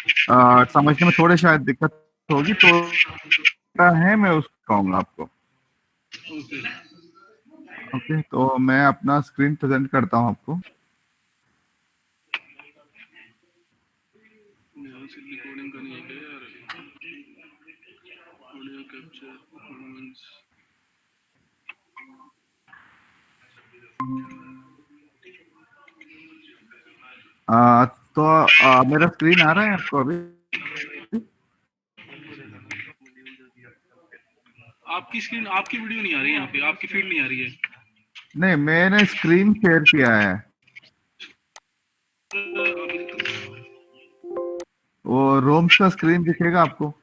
समझने में थोड़े शायद दिक्कत होगी, तो है मैं उसको कहूँगा आपको। ओके। ओके, तो मैं अपना स्क्रीन प्रेजेंट करता हूँ आपको। यहाँ से रिकॉर्डिंग करनी है क्या यार? Audio capture performance. तो मेरा स्क्रीन आ रहा है आपको अभी? आपकी स्क्रीन, आपकी वीडियो नहीं आ रही है यहाँ पे, आपकी फीड नहीं आ रही है। नहीं, मैंने स्क्रीन शेयर किया है। वो रोम्स का स्क्रीन दिखेगा आपको?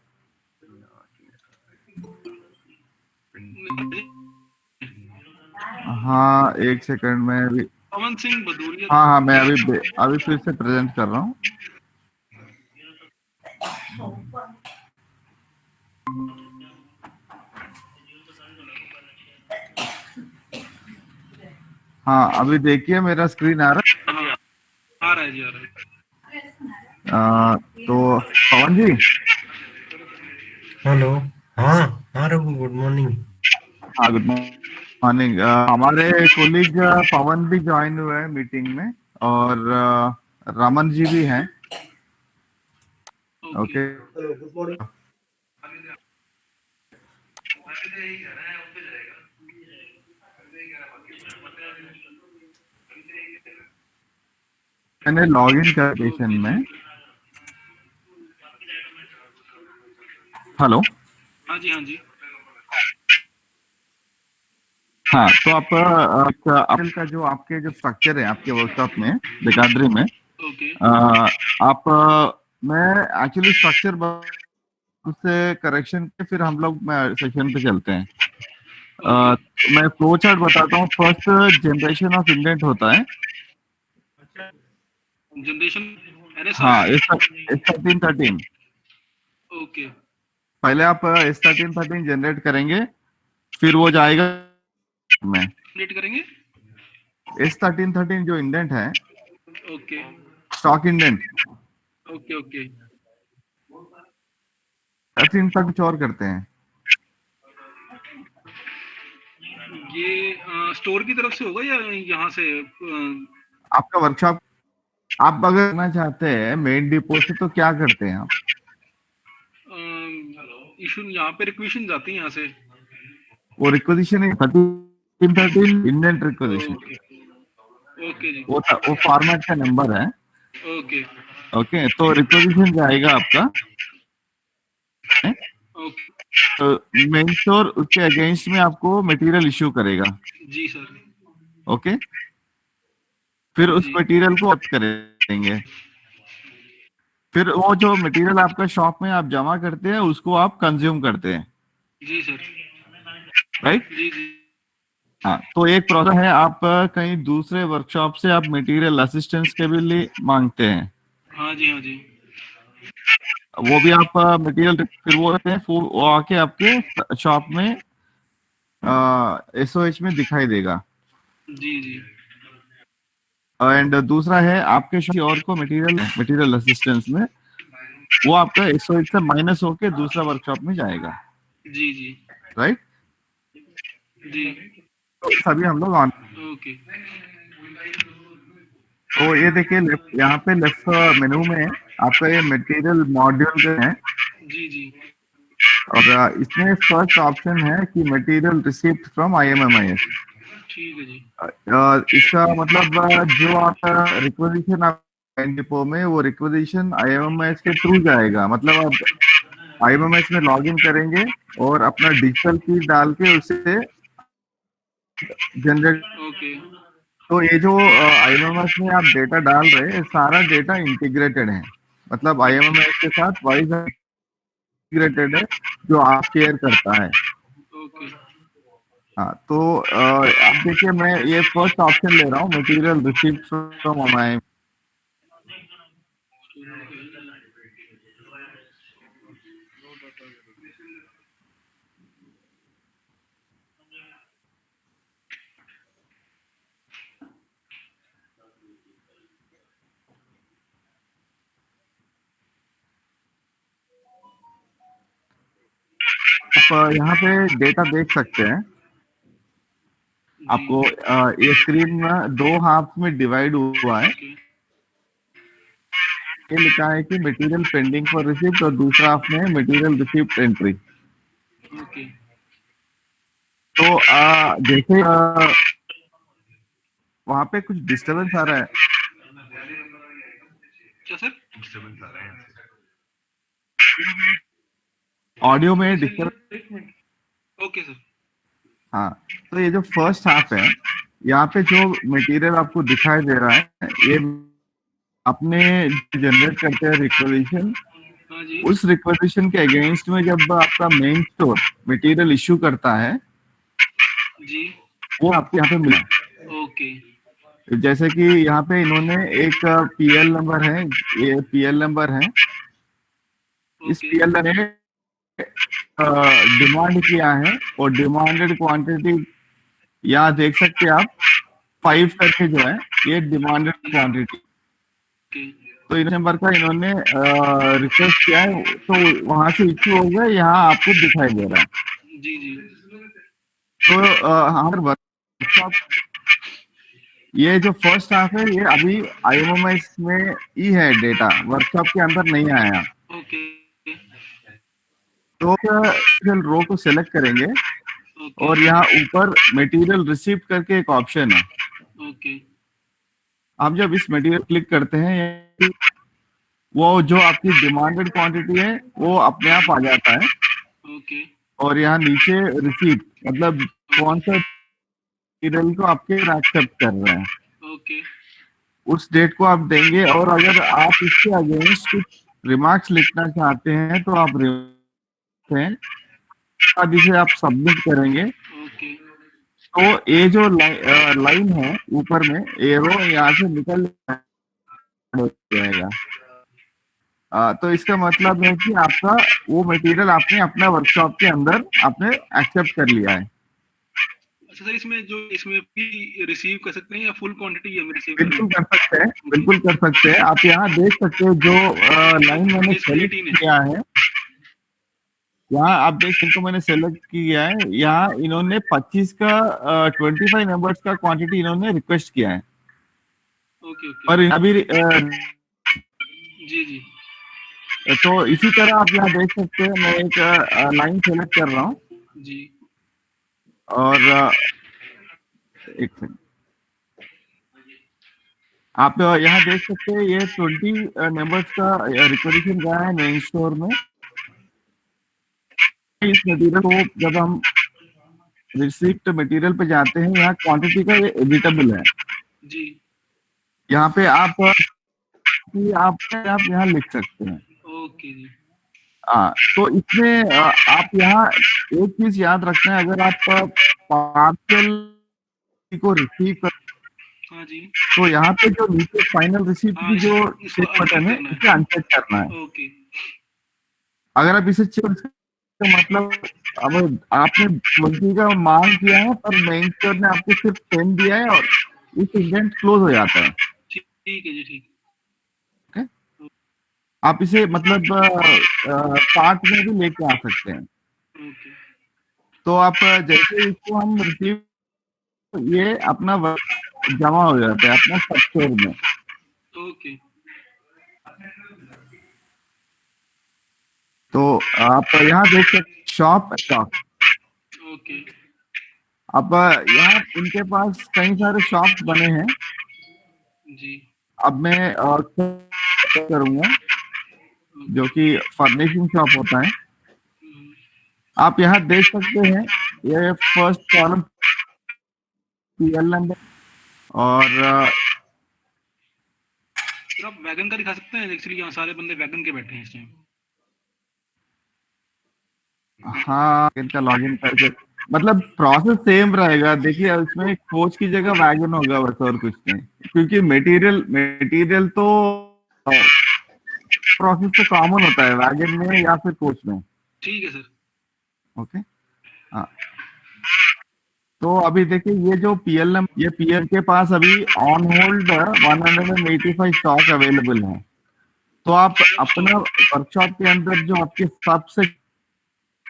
हाँ, एक सेकंड में अभी। पवन सिंह भदौरिया। हाँ हाँ, मैं अभी फिर से प्रेजेंट कर रहा हूँ। हाँ, अभी देखिए मेरा स्क्रीन आ रहा हाँ, आ रहा है जी, आ रहा है। तो पवन जी। हेलो। हाँ हाँ रघु, गुड मॉर्निंग। हाँ, गुड मॉर्निंग। हमारे कोलीग पवन भी ज्वाइन हुए हैं मीटिंग में, और रमन जी भी हैं। Okay. Okay. Hello, good morning. मैंने लॉग इन कर सेशन ओके जी। में। हेलो। हाँ जी, हाँ जी। हाँ, तो आप अप्रैल का जो आपके जो स्ट्रक्चर है आपके वर्कशॉप में, बिगादरी में, ओके। आप मैं एक्चुअली स्ट्रक्चर से करेक्शन के फिर हम लोग सेशन पे चलते हैं। ओके। मैं फ्लो चार्ट बताता हूँ। फर्स्ट जनरेशन ऑफ इंडेंट होता है। Generation NSR. हाँ, एस 1313। ओके। पहले आप S1313 जनरेट करेंगे, फिर वो जाएगा में अपडेट करेंगे। S1313 जो इंडेंट है, okay. Stock indent. Okay. Okay. 13 तक कुछ और करते हैं। ये स्टोर की तरफ से होगा या यहाँ से? आपका वर्कशॉप आप अगर करना चाहते हैं मेन डिपो से, तो क्या करते हैं आप? इशू यहाँ पे रिक्वेशन जाती है यहाँ से। वो requisition 1313 indent requisition. Okay. Okay ji. वो फॉर्मेट का नंबर है। ओके। ओके, तो रिक्वेजिशन जाएगा आपका, ओके तो मेन स्टोर उसके अगेंस्ट में आपको मटेरियल इश्यू करेगा। जी सर। ओके, फिर उस जी मटेरियल को एक्सेप्ट करेंगे। फिर वो जो मटेरियल आपका शॉप में आप जमा करते हैं, उसको आप कंज्यूम करते हैं, जी सर। राइट? जी जी। हाँ, तो एक प्रोसेस है, आप कहीं दूसरे वर्कशॉप से आप मटेरियल असिस्टेंस के भी लिए मांगते हैं। हाँ जी, हाँ जी। वो भी आप मटेरियल फिर वो रहते हैं, वो आके आपके शॉप में SOH में दिखाई देगा। जी जी। एंड दूसरा है आपके किसी और को मटेरियल असिस्टेंस में, वो आपका SOH से माइनस होके दूसरा वर्कशॉप में जाएगा, जी जी। राइट? जी। तो सभी हम लोग ऑन। ओके। तो ये देखिए, यहाँ पे लेफ्ट मेनू में आपका ये मटेरियल मॉड्यूल है, जी जी। और इसमें फर्स्ट ऑप्शन है कि मटेरियल रिसीव्ड फ्रॉम IMMIS। ठीक है जी। इसका मतलब जो आपका रिक्वेजिशन आप डिपो में, वो रिक्वेजिशन IMMIS के थ्रू जाएगा। मतलब आप IMMIS में लॉग इन करेंगे और अपना डिजिटल की डाल के उसे जनरेट। ओके। तो ये जो IMMIS में आप डेटा डाल रहे हैं, सारा डेटा इंटीग्रेटेड है। मतलब IMMIS के साथ वाइज इंटीग्रेटेड है, जो आप शेयर करता है। ओके। हाँ, तो आप देखिए, मैं ये फर्स्ट ऑप्शन ले रहा हूँ, मटेरियल रिसीव्ड फ्रॉम IMMIS। आप यहाँ पे डेटा देख सकते हैं। आपको ये स्क्रीन में 2 हाफ में डिवाइड हुआ है। ओके ये लिखा है कि मटेरियल पेंडिंग फॉर रिसिप्ट और दूसरा हाफ में मटेरियल रिसिप्ट एंट्री। ओके तो जैसे वहाँ पे कुछ डिस्टरबेंस आ रहा है। क्या सर? ऑडियो में डिस्टर्ब। एक मिनट। Okay sir. हाँ, तो ये जो फर्स्ट हाफ है, यहाँ पे जो मटेरियल आपको दिखाई दे रहा है, ये अपने जनरेट करते हैं रिक्वेजिशन। हाँ जी उस रिक्वेजिशन के अगेंस्ट में जब आपका मेन स्टोर मटेरियल इश्यू करता है, जी वो आपको यहाँ पे मिला। ओके जैसे कि यहाँ पे इन्होंने एक पीएल नंबर है, ये पीएल नंबर है। इस ओके पीएल ने डिमांड किया है और डिमांडेड क्वांटिटी यहाँ देख सकते हैं आप, 5 करके जो है ये डिमांडेड क्वांटिटी। ओके तो इन नंबर का इन्होंने रिक्वेस्ट किया है, तो वहां से इश्यू हो गया, यहाँ आपको दिखाई दे रहा है। जी जी तो हमारे वर्कशॉप, ये जो फर्स्ट हाफ है, ये अभी आईएमएस में ही है, डेटा वर्कशॉप के अंदर नहीं आया। ओके तो रो को सिलेक्ट करेंगे ओके और यहाँ ऊपर मटेरियल रिसीव्ड करके एक ऑप्शन है। ओके आप जब इस मटेरियल क्लिक करते हैं, वो जो आपकी डिमांडेड क्वांटिटी है वो अपने आप आ जाता है। ओके और यहाँ नीचे रिसीप्ट, मतलब कौन सा मटेरियल को आपके एक्सेप्ट कर रहे हैं, ओके उस डेट को आप देंगे। और अगर आप इसके अगेंस्ट कुछ रिमार्क्स लिखना चाहते हैं तो आप हैं, जिसे आप सबमिट करेंगे। ओके तो ये जो लाइन है ऊपर में, एरो यहाँ से निकल जाएगा। तो इसका मतलब है कि आपका वो मटेरियल आपने अपना वर्कशॉप के अंदर आपने एक्सेप्ट कर लिया है। अच्छा सर, इसमें जो इसमें भी रिसीव कर सकते हैं या फुल क्वांटिटी हम रिसीव बिल्कुल कर सकते हैं, बिल्कुल कर सकते हैं। आप यहाँ देख सकते हैं जो लाइन मैंने सेलेक्ट किया है, यहाँ आप देख सकते हो मैंने सेलेक्ट किया है। यहाँ इन्होंने 25 का 25 नंबर्स का क्वांटिटी इन्होंने रिक्वेस्ट किया है। ओके ओके और अभी जी जी तो इसी तरह आप यहाँ देख सकते हैं, मैं एक लाइन सेलेक्ट कर रहा हूँ जी और एक सेकंड, आप यहाँ देख सकते हैं ये 20 नंबर्स का रिक्वेजिशन गया है मेन स्टोर में। इस मटेरियल को जब हम रिसिप्ट मटेरियल पे जाते हैं, यहाँ क्वांटिटी का ये एडिटेबल है। जी यहाँ पे आप यहाँ लिख सकते हैं। ओके जी तो इसमें आप यहाँ एक चीज याद रखना है, अगर आप पार्सल को रिसीव कर, हाँ जी तो यहाँ पे जो नीचे फाइनल रिसीप्ट हाँ, की जो इसको चेक बटन है, करना है। इसे अनचेक करना है। ओके अगर आप इसे चेक, तो मतलब अब आपने 20 का मांग किया है पर मेन स्टोर ने आपको सिर्फ 10 दिया है और इस इवेंट क्लोज हो जाता है। ठीक है जी ठीक आप इसे मतलब पार्ट में भी लेके आ सकते हैं। ओके तो आप जैसे इसको हम रिसीव, ये अपना जमा हो जाता है अपना सब स्टोर में। ओके तो आप यहाँ देख सकते शॉप स्टॉक। ओके अब यहाँ इनके पास कई सारे शॉप्स बने हैं। जी अब मैं करूंगा जो कि फर्निशिंग शॉप होता है। आप यहाँ देख सकते हैं ये फर्स्ट कॉलम पीएल नंबर और सर आप वैगन का दिखा सकते हैं? एक्चुअली यहाँ सारे बंदे वैगन के बैठे हैं इस टाइम। हाँ, इनका लॉगिन करके मतलब प्रोसेस सेम रहेगा। देखिए इसमें कोच की जगह वैगन होगा बस, और कुछ नहीं, क्योंकि मटेरियल तो प्रोसेस तो कॉमन होता है वैगन में या फिर कोच में। ठीक है सर। ओके हाँ, तो अभी देखिए ये जो पीएल ये पीएल के पास अभी ऑन होल्ड 185 स्टॉक अवेलेबल है। तो आप अपना वर्कशॉप के अंदर जो आपके सबसे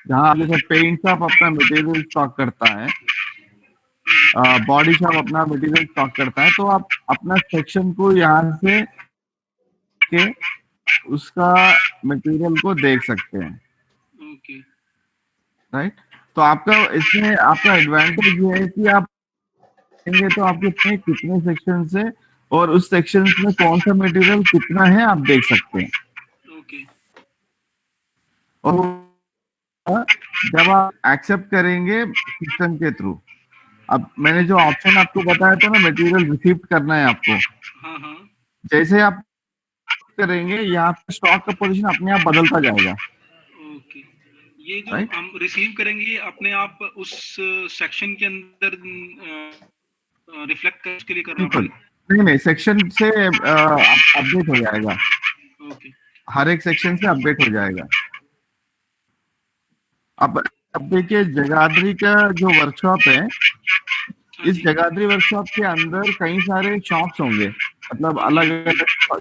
जहाँ जैसे पेंट शॉप अपना मटेरियल स्टॉक करता है, बॉडी शॉप अपना मटेरियल स्टॉक करता है, तो आप अपना सेक्शन को यहाँ से के उसका मटेरियल को देख सकते हैं, ओके। राइट। तो आपका इसमें आपका एडवांटेज ये है कि आप देखेंगे तो आपके इसमें कितने सेक्शन है और उस सेक्शन में कौन सा मटेरियल कितना है आप देख सकते हैं। ओके। और जब आप एक्सेप्ट करेंगे सिस्टम के थ्रू, अब मैंने जो ऑप्शन आपको बताया था ना, मटेरियल रिसीव करना है आपको, हाँ हाँ। जैसे आप करेंगे यहाँ पे स्टॉक का पोजीशन अपने आप बदलता जाएगा, ओके। ये जो राइट। हम रिसीव करेंगे ये अपने आप उस सेक्शन के अंदर रिफ्लेक्ट करने के लिए करना बिल्कुल, पड़ेगा। नहीं नहीं, सेक्शन से अपडेट हो जाएगा, ओके। हर एक सेक्शन से अपडेट हो जाएगा। अब देखिए जगाधरी का जो वर्कशॉप है, हाँ इस जी। जगाधरी वर्कशॉप के अंदर कई सारे शॉप्स होंगे, मतलब अलग अलग।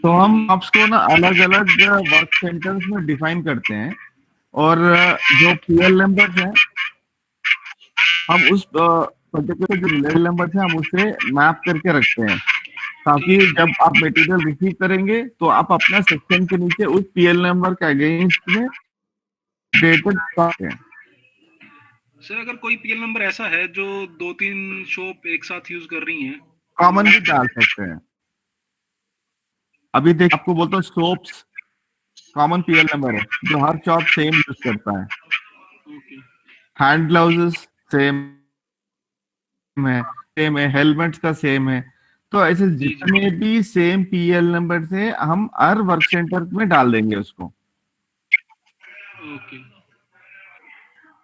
तो हम शॉप्स को ना अलग अलग वर्क सेंटर्स में डिफाइन करते हैं, और जो पीएल नंबर्स हैं हम उस पर्टिकुलर जो रिलेटेड नंबर्स हैं हम उसे मैप करके रखते हैं, ताकि ठीक है। जब आप मटेरियल रिसीव करेंगे तो आप अपना सेक्शन के नीचे उस पीएल नंबर के अगेंस्ट में डेटेड हैं। सर अगर कोई पीएल नंबर ऐसा है जो 2-3 शॉप एक साथ यूज कर रही हैं, कॉमन भी डाल सकते हैं। अभी देख आपको बोलता हूँ, सोप्स कॉमन पीएल नंबर है जो हर शॉप सेम यूज करता है, ओके। हैंड ग्लव्स सेम है, हेलमेट्स का सेम है। तो ऐसे जी जी। जितने भी सेम पीएल नंबर से हम हर वर्क सेंटर में डाल देंगे उसको। ओके।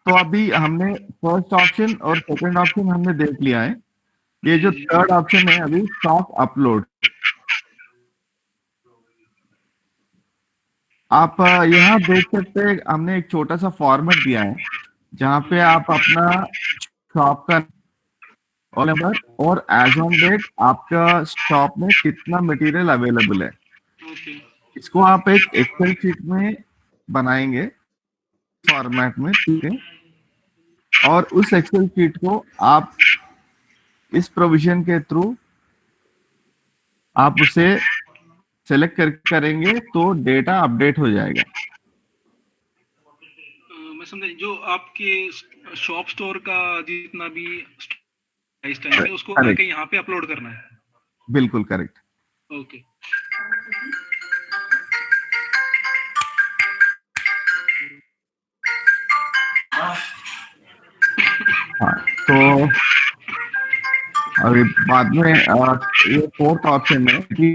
तो अभी हमने फर्स्ट ऑप्शन और सेकंड ऑप्शन हमने देख लिया है, ये जी जो जी। थर्ड ऑप्शन है अभी स्टॉक अपलोड, आप यहाँ देख सकते हैं हमने एक छोटा सा फॉर्मेट दिया है जहाँ पे आप अपना शॉप का नंबर और एज ऑन डेट आपका शॉप में कितना मटेरियल अवेलेबल है, ओके। इसको आप एक एक्सेल शीट में बनाएंगे फॉर्मेट में, ठीक है। और उस एक्सेल शीट को आप इस प्रोविजन के थ्रू आप उसे सेलेक्ट करेंगे तो डेटा अपडेट हो जाएगा। मैं समझा जो आपके शॉप स्टोर का जितना भी प्राइस टैग है उसको करेक्ट, आके यहाँ पे अपलोड करना है। बिल्कुल करेक्ट। ओके। हाँ, तो अभी बाद में ये फोर्थ ऑप्शन है कि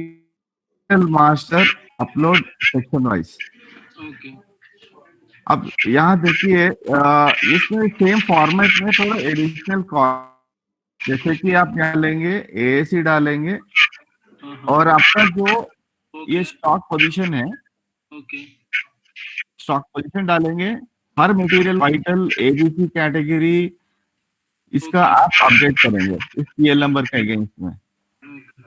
master upload section wise. Okay. अब यहाँ देखिए इसमें सेम फॉर्मेट में थोड़ा एडिशनल कॉस्ट, जैसे कि आप यहाँ लेंगे एएसी डालेंगे हाँ हाँ। और आपका जो ये ओके। स्टॉक पोजीशन है, ओके। स्टॉक पोजीशन डालेंगे, हर मटेरियल वाइटल एबीसी कैटेगरी इसका ओके। आप अपडेट करेंगे इस पीएल नंबर के अगेंस्ट में। ओके।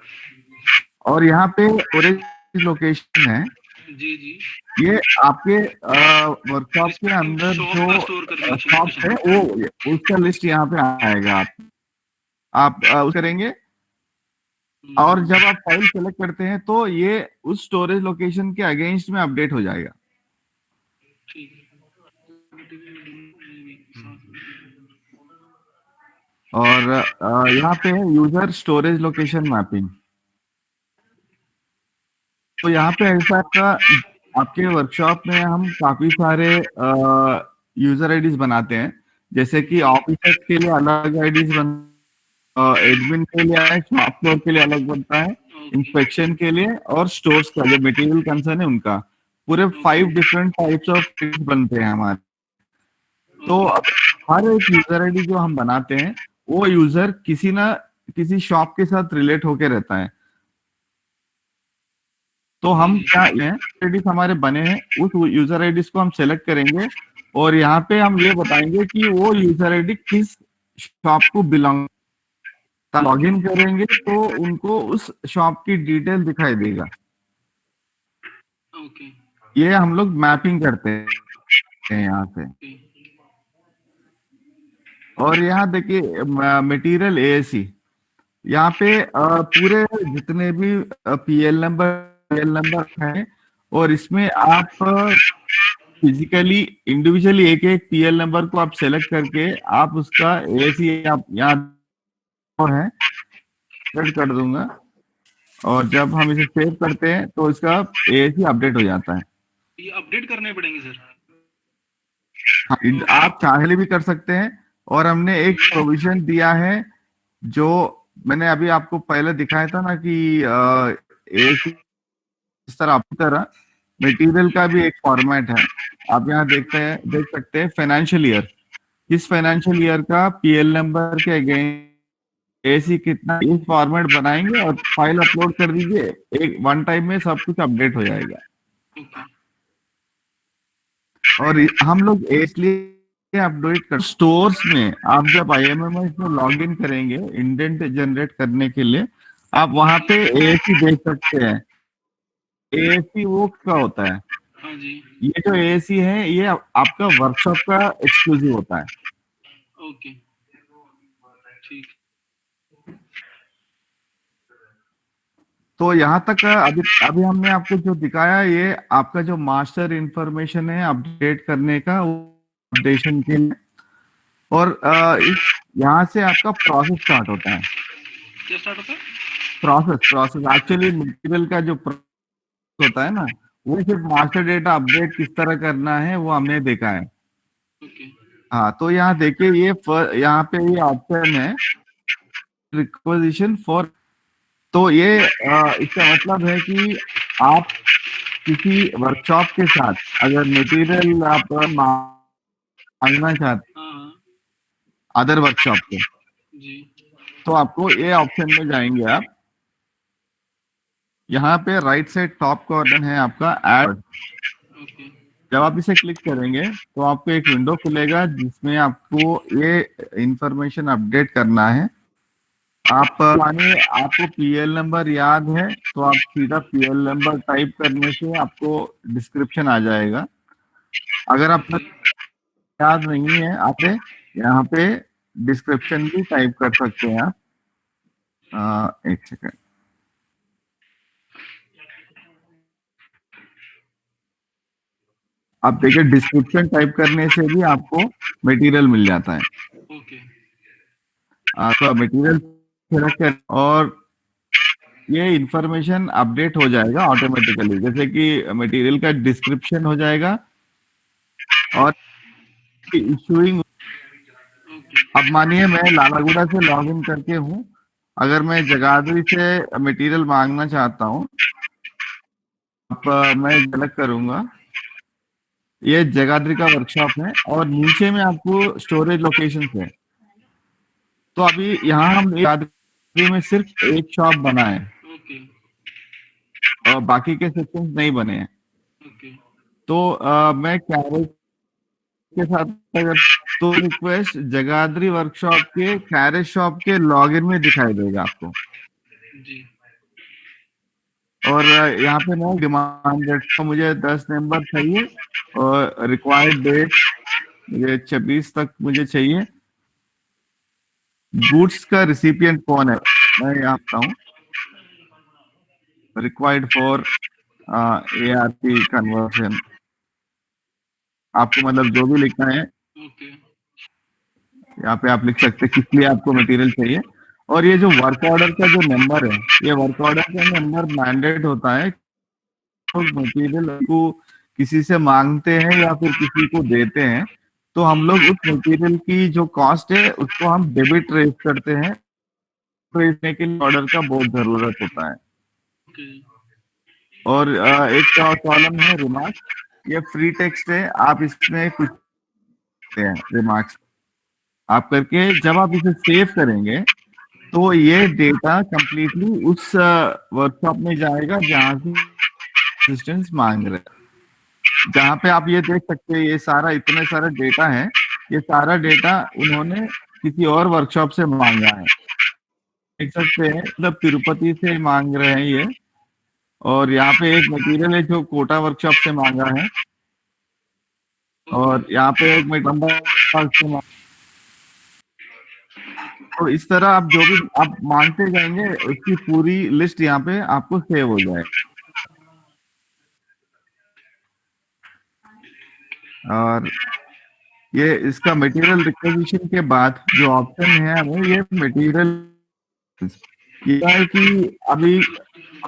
और यहाँ पे स्टोरेज लोकेशन है, जी जी। ये आपके वर्कशॉप के रिस्पेक्टिव अंदर शॉप जो का स्टोर करने की शॉप्स है लोकेशन। वो उसका लिस्ट यहाँ पे आएगा, आप उस करेंगे और जब आप फाइल सेलेक्ट करते हैं तो ये उस स्टोरेज लोकेशन के अगेंस्ट में अपडेट हो जाएगा। ठीक है। और यहाँ पे है यूजर स्टोरेज लोकेशन मैपिंग। तो यहाँ पे ऐसा आपके वर्कशॉप में हम काफी सारे यूजर आईडीज बनाते हैं, जैसे कि ऑफिसर्स के लिए अलग आईडीज बन, एडमिन के लिए है, शॉप फ्लोर के लिए अलग बनता है, इंस्पेक्शन के लिए और स्टोर्स का जो मटेरियल कंसर्न है उनका, पूरे 5 डिफरेंट टाइप्स ऑफ बनते हैं हमारे। तो अब हर एक यूजर आईडी जो हम बनाते हैं वो यूजर किसी ना किसी शॉप के साथ रिलेट होके रहता है। तो हम क्या आईडीज हमारे बने हैं उस यूजर आईडीज को हम सेलेक्ट करेंगे और यहाँ पे हम ये बताएंगे कि वो यूजर आईडी किस शॉप को बिलोंग, लॉग इन करेंगे तो उनको उस शॉप की डिटेल दिखाई देगा। ओके। ये हम लोग मैपिंग करते हैं यहाँ से। ओके और यहाँ देखिए मटेरियल एसी, यहाँ पे पूरे जितने भी पीएल नंबर हैं, और इसमें आप फिजिकली इंडिविजुअली एक एक पीएल नंबर को आप सेलेक्ट करके आप उसका एसी आप यहाँ है सेट कर दूंगा, और जब हम इसे सेव करते हैं तो इसका एसी अपडेट हो जाता है। ये अपडेट करने पड़ेंगे सर? हाँ, आप चाहे भी कर सकते हैं, और हमने एक प्रोविजन दिया है जो मैंने अभी आपको पहले दिखाया था ना कि एक इस तरह मटेरियल का भी एक फॉर्मेट है। आप यहाँ देख सकते हैं फाइनेंशियल ईयर, इस फाइनेंशियल ईयर का पीएल नंबर के अगेंस्ट एसी कितना, इस फॉर्मेट बनाएंगे और फाइल अपलोड कर दीजिए, एक वन टाइम में सब कुछ अपडेट हो जाएगा। ओके और हम लोग इसलिए अपडेट कर, स्टोर्स में आप जब आईएमएमएस में लॉग इन करेंगे इंडेंट जनरेट करने के लिए, आप वहां पे एसी देख सकते हैं। एसी वो क्या होता है, हाँ जी ये जो एसी है ये आपका वर्कशॉप का एक्सक्लूसिव होता है। ओके ठीक तो यहाँ तक अभी अभी हमने आपको जो दिखाया, ये आपका जो मास्टर इंफॉर्मेशन है अपडेट करने का, अपडेशन के लिए। और यहाँ से आपका प्रोसेस स्टार्ट होता है। क्या स्टार्ट होता है? प्रोसेस एक्चुअली मटेरियल का जो प्रोसेस होता है ना, वो सिर्फ मास्टर डेटा अपडेट किस तरह करना है वो हमने देखा है। ओके हाँ, तो यहाँ देखिए ये यहाँ पे ये ऑप्शन है रिक्वेजिशन फॉर। तो ये इसका मतलब है कि आप किसी वर्कशॉप के साथ अगर मटेरियल आप मांगना चाहते हाँ हाँ अदर वर्कशॉप के, जी तो आपको ये ऑप्शन में जाएंगे आप, यहाँ पे राइट साइड टॉप कॉर्नर है आपका ऐड। ओके जब आप इसे क्लिक करेंगे तो आपको एक विंडो खुलेगा जिसमें आपको ये इंफॉर्मेशन अपडेट करना है। आप मानिए आपको पीएल नंबर याद है तो आप सीधा पीएल नंबर टाइप करने से आपको डिस्क्रिप्शन आ जाएगा। अगर आपको याद नहीं है, आप यहाँ पे डिस्क्रिप्शन भी टाइप कर सकते हैं आप। एक सेकंड, आप देखिए डिस्क्रिप्शन टाइप करने से भी आपको मटेरियल मिल जाता है। ओके आपका मटेरियल सेलेक्ट कर और ये इंफॉर्मेशन अपडेट हो जाएगा ऑटोमेटिकली, जैसे कि मटेरियल का डिस्क्रिप्शन हो जाएगा और इशूइंग। ओके अब मानिए मैं लालागुड़ा से लॉग इन करके हूँ, अगर मैं जगाधरी से मटेरियल मांगना चाहता हूँ, अब मैं सेलेक्ट करूंगा, ये जगाधरी का वर्कशॉप है और नीचे में आपको स्टोरेज लोकेशन है। तो अभी यहाँ हम जगाधरी में सिर्फ एक शॉप बना है ओके और बाकी के सेक्शन नहीं बने हैं। ओके तो मैं कैरेज के साथ अगर तो रिक्वेस्ट जगाधरी वर्कशॉप के कैरेज शॉप के लॉगिन में दिखाई देगा आपको। जी और यहाँ पे मैं डिमांड डेट को मुझे 10 नंबर चाहिए और रिक्वायर्ड डेट मुझे 26 तक मुझे चाहिए। गुड्स का रिसिपिएंट कौन है मैं यहाँ आता हूँ, रिक्वायर्ड फॉर ARP कन्वर्जन, आपको मतलब जो भी लिखना है ओके यहाँ पे आप लिख सकते हैं किस लिए आपको मटेरियल चाहिए। और ये जो वर्क ऑर्डर का जो नंबर है, ये वर्क ऑर्डर का नंबर मैंडेट होता है, तो मटेरियल को किसी से मांगते हैं या फिर किसी को देते हैं तो हम लोग उस मटेरियल की जो कॉस्ट है उसको हम डेबिट रेज करते हैं, तो इसमें के लिए ऑर्डर का बहुत जरूरत होता है। ओके और एक कॉलम है रिमार्क्स, ये फ्री टेक्स्ट है, आप इसमें कुछ रिमार्क्स आप करके जब आप इसे सेव करेंगे तो ये डेटा कंप्लीटली उस वर्कशॉप में जाएगा जहां से असिस्टेंस मांग रहे हैं। जहां पे आप ये देख सकते हैं ये सारा इतने सारे डेटा है, ये सारा डेटा उन्होंने किसी और वर्कशॉप से मांगा है, देख सकते हैं, मतलब तिरुपति से मांग रहे हैं ये। और यहाँ पे एक मटेरियल है जो कोटा वर्कशॉप से मांगा है। और यहाँ पे एक मैं लंबा तो इस तरह आप जो भी आप मांगते जाएंगे उसकी पूरी लिस्ट यहाँ पे आपको सेव हो जाए। और ये इसका मटेरियल रिक्वेजिशन के बाद जो ऑप्शन है हमें ये मटेरियल ये है कि अभी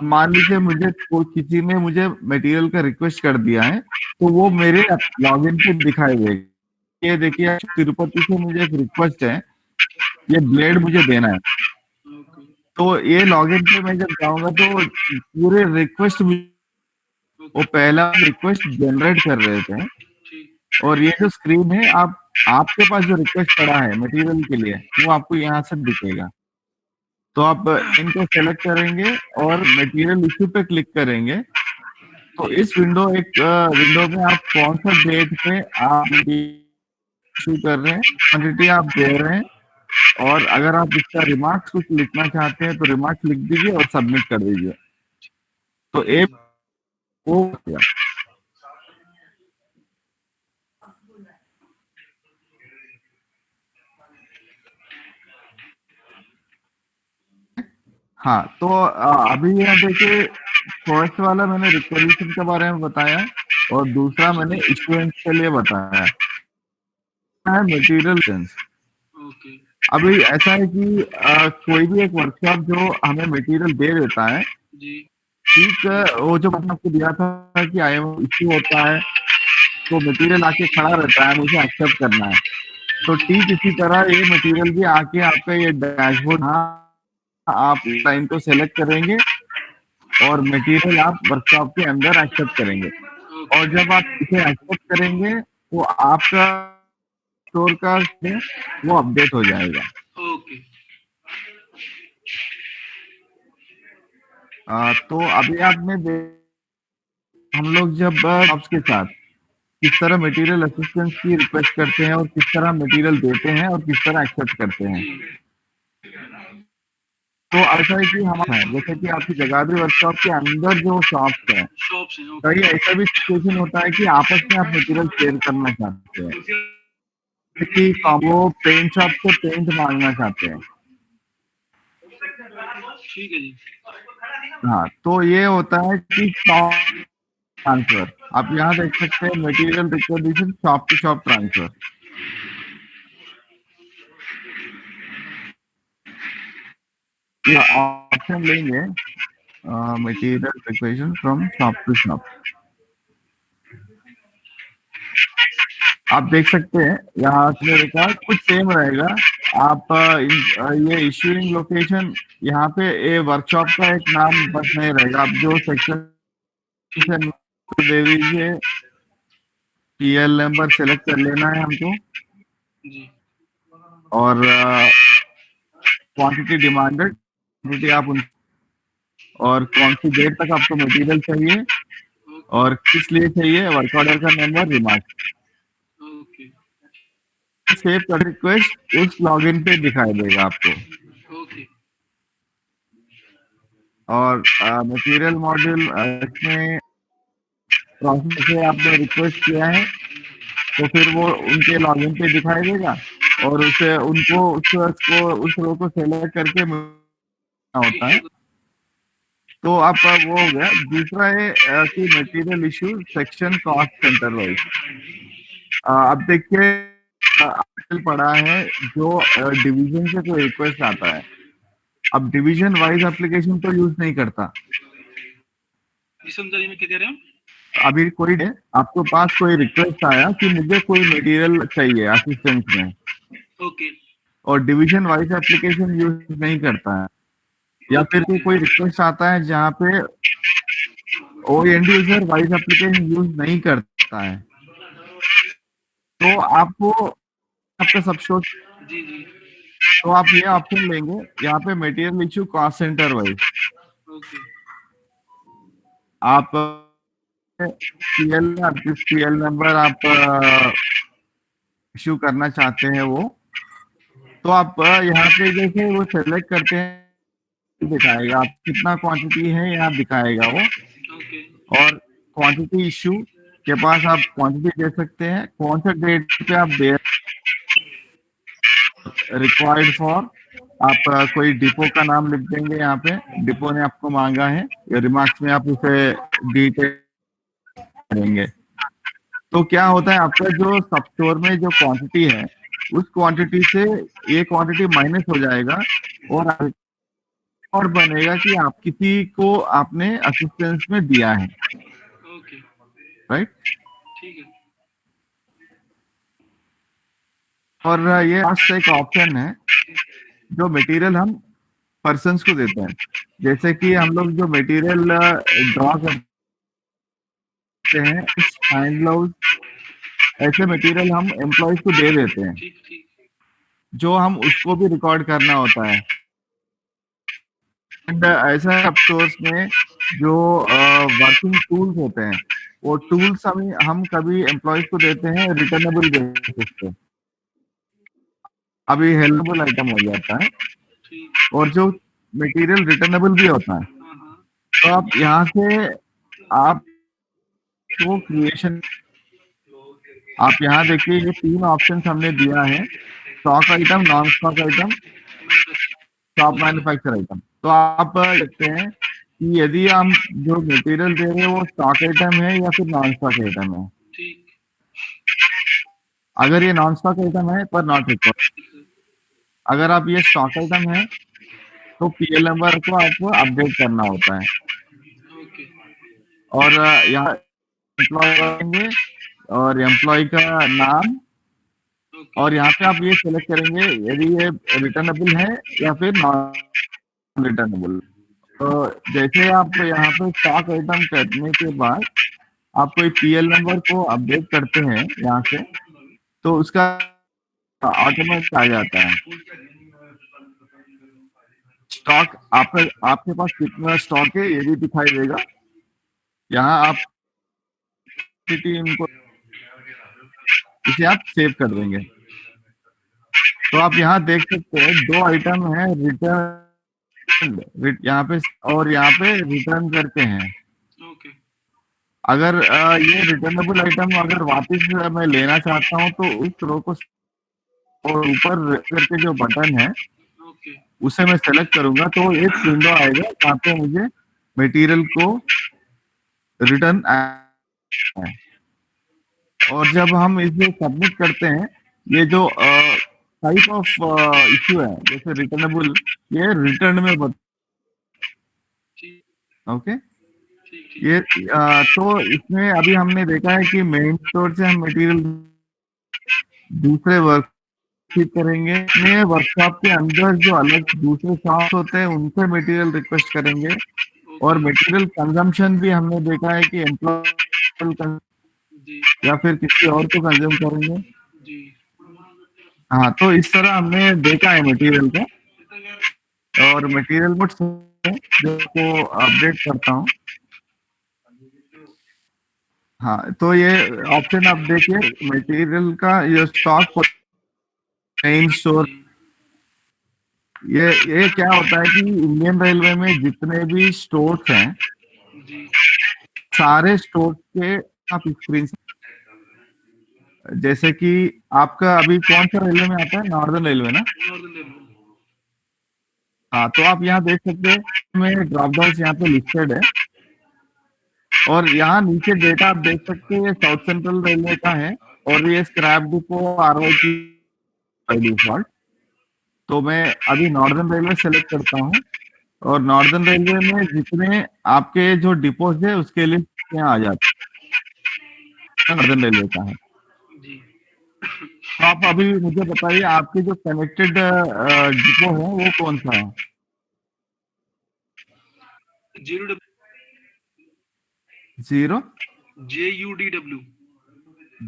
मान लीजिए मुझे किसी ने मुझे मटेरियल का रिक्वेस्ट कर दिया है तो वो मेरे लॉगिन पे दिखाई देगा। ये देखिए तिरुपति से मुझे एक रिक्वेस्ट है, ये ब्लेड मुझे देना है। तो ये लॉगिन पे मैं जब जाऊंगा तो पूरे रिक्वेस्ट वो पहला रिक्वेस्ट जनरेट कर रहे थे और ये जो स्क्रीन है आपके पास जो रिक्वेस्ट पड़ा है मटेरियल के लिए वो आपको यहाँ से दिखेगा। तो आप इनको सेलेक्ट करेंगे और मटेरियल इश्यू पे क्लिक करेंगे तो इस विंडो में आप कौन सा डेट पे आप इश्यू कर रहे हैं, क्वांटिटी आप दे रहे हैं और अगर आप इसका रिमार्क्स कुछ लिखना चाहते हैं तो रिमार्क्स लिख दीजिए और सबमिट कर दीजिए। तो एक वो हाँ तो अभी यहाँ देखिए फर्स्ट वाला मैंने रिक्वेजिशन के बारे में बताया और दूसरा मैंने इश्यूएंस के लिए बताया है मटेरियल सेंस। अभी ऐसा है कि कोई भी एक वर्कशॉप जो हमें मटेरियल दे देता है ठीक वो जो मैंने आपको दिया था कि इश्यू होता है तो मटेरियल आके खड़ा रहता है, मुझे एक्सेप्ट करना है। तो ठीक इसी तरह ये मटेरियल भी आके आपका ये डैशबोर्ड आप टाइम को सेलेक्ट करेंगे और मटेरियल आप वर्कशॉप के अंदर एक्सेप्ट करेंगे और जब आप इसे एक्सेप्ट करेंगे तो आपका स्टोर का वो अपडेट हो जाएगा। तो अभी आपने हम लोग जब जॉब्स के साथ किस तरह मटेरियल असिस्टेंस की रिक्वेस्ट करते हैं और किस तरह मटेरियल देते हैं और किस तरह एक्सेप्ट करते हैं। तो ऐसा है कि हमारा जैसे कि आपकी जगाधरी वर्कशॉप के अंदर जो शॉप्स है कहीं ऐसा भी सिचुएशन होता है कि आपस में आप मटेरियल शेयर करना चाहते हैं कि वो पेंट शॉप से पेंट मांगना चाहते हैं। ठीक है जी। हाँ तो ये होता है कि ट्रांसफर आप यहाँ देख सकते हैं material requisition shop to shop transfer. ये ऑप्शन लेंगे material requisition from shop to shop. आप देख सकते हैं यहाँ मेरे का कुछ सेम रहेगा। आप ये इश्यूइंग लोकेशन यहाँ पे ये वर्कशॉप का एक नाम बस नहीं रहेगा। आप जो सेक्शन दे दीजिए, पीएल नंबर सेलेक्ट कर लेना है हमको और क्वांटिटी डिमांडेड क्वांटिटी आप और कौन सी डेट तक आपको मटेरियल चाहिए और किस लिए चाहिए, वर्क ऑर्डर का नंबर, रिमार्क। सेव कर रिक्वेस्ट उस लॉगिन पे दिखाई देगा आपको। और मटेरियल मॉड्यूल इसमें प्रोसेस से आपने रिक्वेस्ट किया है तो फिर वो उनके लॉगिन पे दिखाई देगा और उसे उनको उस रो को सेलेक्ट करके होता है। तो आप वो हो गया। दूसरा है कि material issue section cost centre wise. अब देखिए आर्टिकल पड़ा है जो डिवीजन से कोई रिक्वेस्ट आता है। अब डिवीजन वाइज एप्लीकेशन तो यूज नहीं करता। में क्या कह रहे हैं? अभी कोई है आपके पास कोई रिक्वेस्ट आया कि मुझे कोई मटेरियल चाहिए असिस्टेंस में, और डिवीजन वाइज एप्लीकेशन यूज नहीं करता है। या फिर कोई रिक्वेस्ट आता है जहाँ पे वो and user wise application use नहीं करता है तो आपको आपका सब शो तो आप ये ऑप्शन लेंगे यहाँ पे material issue cost centre wise. आप पीएल नंबर आप इशू करना चाहते हैं वो तो आप यहाँ पे जैसे वो सेलेक्ट करते हैं दिखाएगा आप कितना क्वांटिटी है यहाँ दिखाएगा वो और क्वांटिटी इशू के पास आप क्वांटिटी दे सकते हैं, कौन सा डेट पे आप दे रिक्वायर्ड फॉर। आप कोई डिपो का नाम लिख देंगे, यहाँ पे डिपो ने आपको मांगा है, या रिमार्क्स में आप उसे डिटेल करेंगे। तो क्या होता है, आपका जो सब स्टोर में जो क्वांटिटी है, उस क्वांटिटी से ये क्वांटिटी माइनस हो जाएगा, और बनेगा कि आप किसी को आपने असिस्टेंस में दिया है, ओके, राइट। ठीक है। और ये लास्ट एक ऑप्शन है, जो मटेरियल हम पर्सन्स को देते हैं। जैसे कि हम लोग जो मटेरियल ड्रॉ करते हैं, हैंड ग्लव्स, ऐसे मटेरियल हम एम्प्लॉयज को दे देते हैं, ठीक ठीक। जो हम उसको भी रिकॉर्ड करना होता है। एंड ऐसा है सोर्स में जो वर्किंग टूल्स होते हैं, वो टूल्स हम कभी एम्प्लॉयज को देते हैं रिटर्नेबल बेसिस पे। अभी हेल्पेबल आइटम हो जाता है, ठीक। और जो मटेरियल रिटर्नेबल भी होता है। हाँ हाँ। तो आप यहाँ से आप तो क्रिएशन, आप यहाँ देखिए ये 3 ऑप्शन हमने दिया है, stock item, non stock item, top manufacture item. तो आप देखते हैं कि यदि हम जो मटेरियल दे रहे हैं वो स्टॉक आइटम है या फिर नॉन स्टॉक आइटम है। ठीक। अगर ये नॉन स्टॉक आइटम है पर नॉट रिक्वायर्ड, अगर आप ये स्टॉक आइटम है तो पीएल नंबर को आपको अपडेट करना होता है। ओके। और यहाँ एम्प्लॉय करेंगे, और एम्प्लॉय का नाम, ओके। और यहाँ पे आप ये सेलेक्ट करेंगे यदि ये रिटर्नेबल है या फिर नॉन रिटर्नेबल। तो जैसे आप यहाँ पे स्टॉक आइटम करने के बाद आप कोई पीएल नंबर को अपडेट करते हैं यहाँ से, तो उसका ऑटोमेटिक आ जाता है। स्टॉक आपके पास कितना स्टॉक है ये भी दिखाई देगा। यहाँ आप इनको इसे आप सेव कर देंगे। तो आप यहाँ देख सकते हैं 2 आइटम है रिटर्न, यहाँ पे और यहाँ पे रिटर्न करके हैं। ओके। अगर ये रिटर्नेबल आइटम अगर वापस मैं लेना चाहता हूँ, तो उस रो को और ऊपर करके जो बटन है ओके। उसे मैं सेलेक्ट करूंगा, तो एक विंडो आएगा जहाँ पे मुझे मटेरियल को रिटर्न है। और जब हम इसे सबमिट करते हैं, ये जो टाइप ऑफ इश्यू है जैसे रिटर्नेबल, ये रिटर्न में ठीक ओके। ठीक ठीक। ये तो इसमें अभी हमने देखा है कि मेन स्टोर से हम मटेरियल दूसरे वर्क करेंगे, अपने वर्कशॉप के अंदर जो अलग दूसरे शॉप्स होते हैं उनसे मटेरियल रिक्वेस्ट करेंगे। और ओके। मटेरियल कंजम्पशन भी हमने देखा है कि एम्प्लॉय जी या फिर किसी और को कंज्यूम करेंगे। जी। हाँ, तो इस तरह हमने देखा है मटेरियल का। और मटेरियल मोड जो को अपडेट करता हूँ। हाँ, तो ये ऑप्शन आप देखिए मटेरियल का, ये स्टॉक मेन स्टोर। ये क्या होता है कि इंडियन रेलवे में जितने भी स्टोर्स हैं, जी। सारे स्टोर्स के आप स्क्रीन, जैसे कि आपका अभी कौन सा रेलवे में आता है, नॉर्दर्न रेलवे ना। Northern railway. हाँ, तो आप यहाँ देख सकते हैं में ड्रॉप डाउन यहाँ पे लिस्टेड है, और यहाँ नीचे डेटा आप देख सकते हैं, ये साउथ सेंट्रल रेलवे का है, और ये स्क्रैप डिपो आरवाई बाय डिफॉल्ट। तो मैं अभी नॉर्दर्न रेलवे सेलेक्ट करता हूँ, और नॉर्दर्न रेलवे में जितने आपके जो डिपोज है उसके लिए यहाँ आ जाते हैं, नॉर्दर्न रेलवे का है। जी। तो आप अभी मुझे बताइए आपके जो कनेक्टेड डिपो है वो कौन सा है। 0 जीरो JUDW।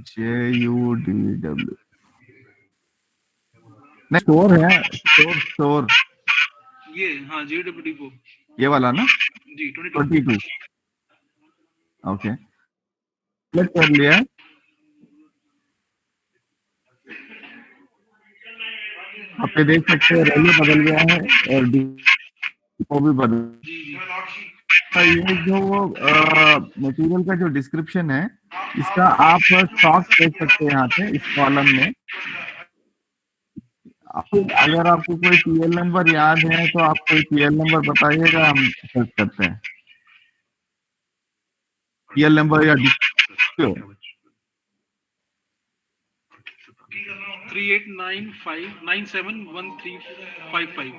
JUDW नहीं, स्टोर है, स्टोर ये हाँ JW डिपो। ये वाला ना, जी 22। 22। ओके, क्लिक कर लिया है। आप ये देख सकते हैं रेलवे बदल गया है और डिपो भी बदल। जी जी। ये जो मटेरियल का जो डिस्क्रिप्शन है, इसका आप स्टॉक देख सकते हैं यहाँ पे इस कॉलम में। अगर आपको कोई पीएल नंबर याद है तो आप कोई पीएल नंबर बताइएगा, हम सर्च करते हैं पीएल नंबर या 3895971355।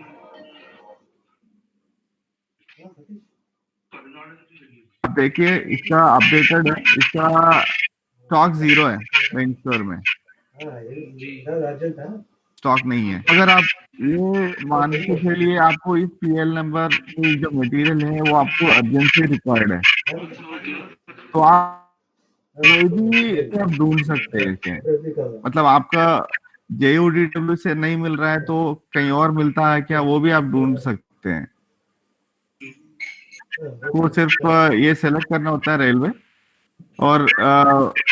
देखिए इसका अपडेटेड है, इसका स्टॉक 0 है मेन स्टोर में, स्टॉक नहीं है। अगर आप ये मान के चलिए आपको इस पीएल नंबर की जो मटेरियल है वो आपको अर्जेंटली रिक्वायर्ड है, तो आप कोई भी इसे आप ढूंढ सकते हैं इसे। मतलब आपका JUDW से नहीं मिल रहा है तो कहीं और मिलता है क्या, वो भी आप ढूंढ सकते हैं। को सिर्फ ये सेलेक्ट करना होता है रेलवे, और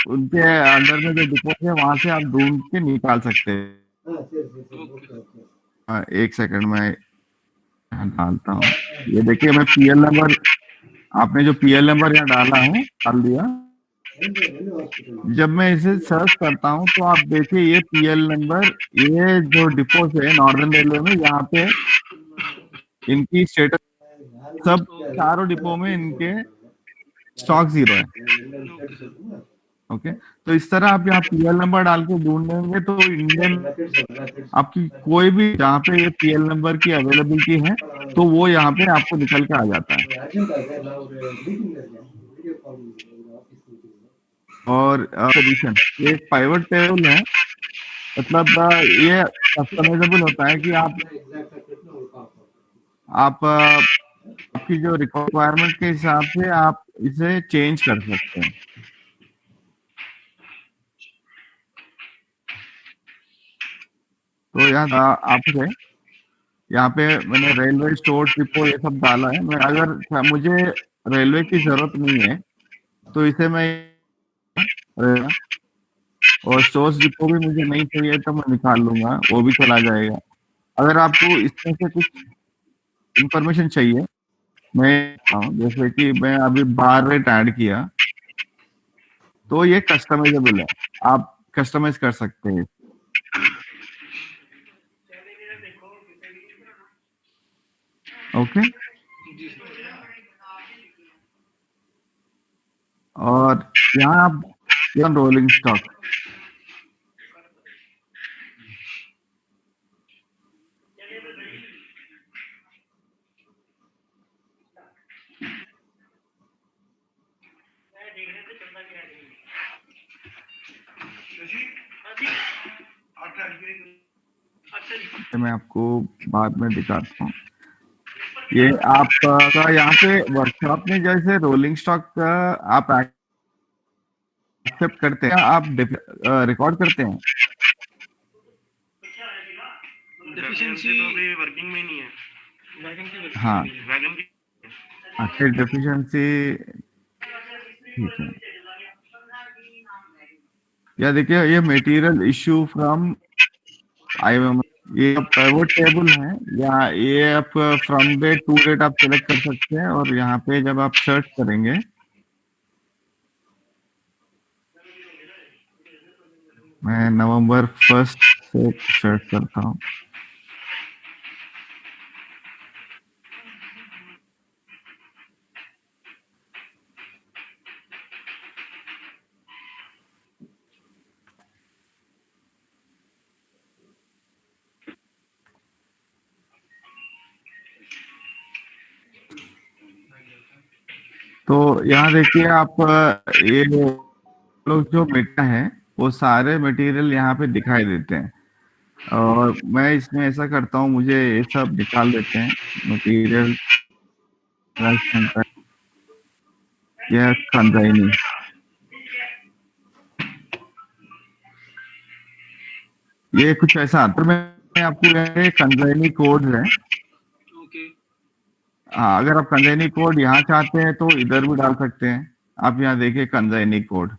उनके अंडर में जो डिपो है वहां से आप ढूंढ के निकाल सकते हैं। एक सेकंड में डालता हूँ। ये देखिए मैं पीएल नंबर, आपने जो पीएल नंबर यहाँ डाला है, डाल दिया। जब मैं इसे सर्च करता हूँ तो आप देखिए ये पीएल नंबर, ये जो डिपो है नॉर्दर्न रेलवे में, यहाँ पे इनकी स्टेटस सब चारों डिपो में इनके स्टॉक 0 है। ओके, तो इस तरह आप यहाँ पीएल नंबर डाल के ढूंढेंगे तो इंडियन आपकी कोई भी जहाँ पे ये पीएल नंबर की अवेलेबिलिटी है तो वो यहाँ पे आपको निकल के आ जाता है। और पोजीशन, ये एक पाइवट टेबल है, मतलब ये कस्टमाइजेबल होता है कि आप आपकी जो रिक्वायरमेंट के हिसाब से आप इसे चेंज कर सकते हैं। तो यहाँ आपसे यहाँ पे मैंने रेलवे स्टोर डिपो ये सब डाला है। मैं अगर मुझे रेलवे की जरूरत नहीं है तो इसे मैं, और स्टोर्स डिपो भी मुझे नहीं चाहिए तो मैं निकाल लूंगा, वो भी चला जाएगा। अगर आपको इसमें से कुछ इंफॉर्मेशन चाहिए, मैं जैसे कि मैं अभी बार रेट ऐड किया तो ये कस्टमाइजेबल है, आप कस्टमाइज कर सकते हैं। ओके, और यहाँ आप रोलिंग स्टॉक, मैं आपको बाद में दिखाता हूँ। ये आपका यहाँ पे वर्कशॉप में जैसे रोलिंग स्टॉक का आप एक्सेप्ट करते हैं, आप रिकॉर्ड करते हैं। डेफिशिएंसी तो अभी वर्किंग में नहीं है, वैगन की हाँ, वैगन की अच्छा डेफिशिएंसी, ठीक है। या देखिए ये मटेरियल इशू फ्रॉम IMM, ये पिवट टेबल है, या ये आप फ्रॉम डेट टू डेट आप सेलेक्ट कर सकते हैं, और यहाँ पे जब आप सर्च करेंगे, मैं November 1 से सर्च करता हूँ। तो यहाँ देखिए आप ये लोग जो मेटा है वो सारे मटेरियल यहाँ पे दिखाई देते हैं, और मैं इसमें ऐसा करता हूँ, मुझे ये सब निकाल देते हैं मटेरियल, यह कंजाइनी, ये कुछ ऐसा, तो मैं आपको ये कंजाइनी कोड है। हाँ, अगर आप कंजाइनी कोड यहाँ चाहते हैं तो इधर भी डाल सकते हैं। आप यहाँ देखिए consignee code,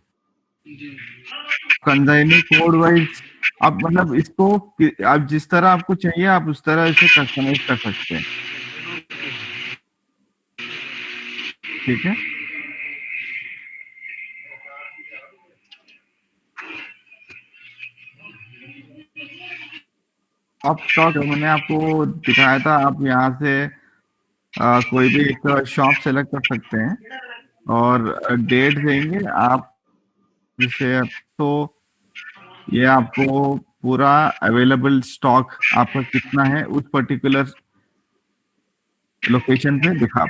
consignee code wise आप मतलब इसको आप जिस तरह आपको चाहिए आप उस तरह इसे कस्टमाइज कर सकते हैं। ठीक है, आप स्टॉक मैंने आपको दिखाया था, आप यहाँ से कोई भी एक शॉप सेलेक्ट कर सकते हैं और डेट देंगे आप जिसे, तो ये आपको पूरा अवेलेबल स्टॉक आपका कितना है उस पर्टिकुलर लोकेशन पे दिखा।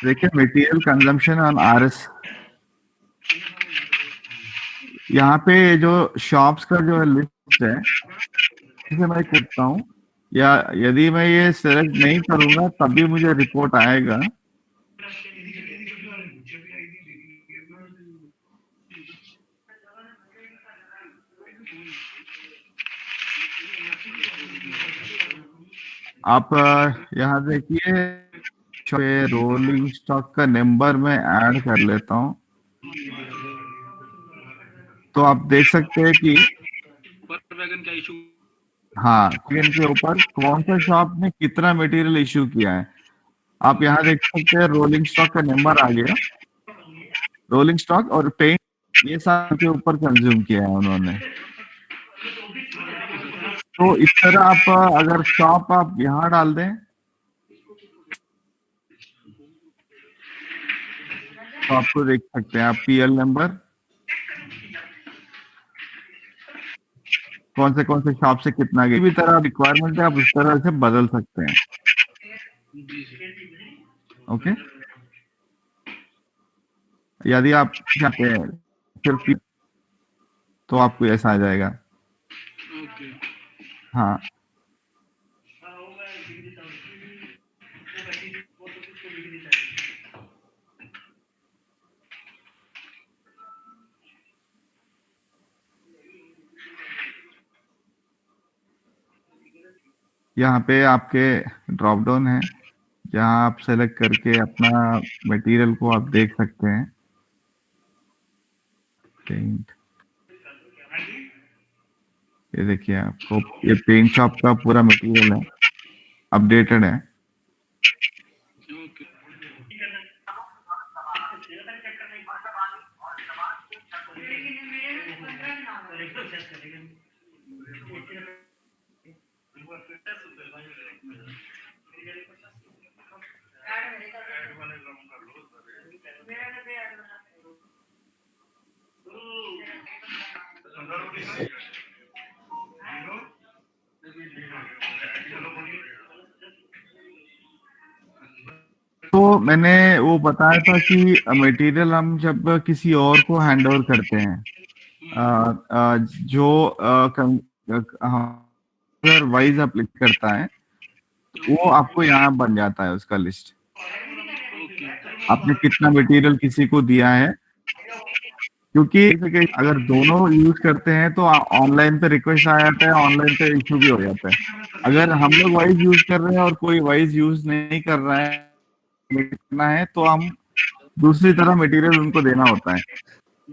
देखिए मटेरियल कंजम्पशन ऑन आरएस, यहाँ पे जो शॉप्स का जो लिस्ट है इसे मैं करता हूँ, या यदि मैं ये सेलेक्ट नहीं करूंगा तब भी मुझे रिपोर्ट आएगा। आप यहाँ देखिए रोलिंग स्टॉक का नंबर मैं ऐड कर लेता हूँ, तो आप देख सकते हैं कि पर वैगन का इशू, हाँ के ऊपर कौन सा शॉप ने कितना मटेरियल इश्यू किया है। आप यहाँ देख सकते हैं रोलिंग स्टॉक का नंबर आ गया, रोलिंग स्टॉक और पेंट ये सारे के ऊपर कंज्यूम किया है उन्होंने। तो इस तरह आप अगर शॉप आप यहाँ डाल दें तो आपको देख सकते हैं आप पीएल नंबर कौन से शॉप से कितना गया, भी तरह रिक्वायरमेंट है आप उस तरह से बदल सकते हैं। ओके, यदि आप चाहते हैं सिर्फ तो आपको ऐसा आ जाएगा। ओके, हाँ, यहाँ पे आपके ड्रॉप डाउन है जहाँ आप सेलेक्ट करके अपना मटेरियल को आप देख सकते हैं। पेंट, ये देखिए आपको ये पेंट शॉप का पूरा मटेरियल है, अपडेटेड है। ओके, तो मैंने वो बताया था कि मटेरियल हम जब किसी और को हैंड ओवर करते हैं जो वाइज अप्लाई करता है वो आपको यहाँ बन जाता है उसका लिस्ट, आपने कितना मटेरियल किसी को दिया है। क्योंकि अगर दोनों यूज करते हैं तो ऑनलाइन पे रिक्वेस्ट आ जाता है, ऑनलाइन पे इशू भी हो जाता है। अगर हम लोग वाइज यूज कर रहे हैं और कोई वाइज यूज नहीं कर रहा है करना है तो हम दूसरी तरह मटेरियल उनको देना होता है,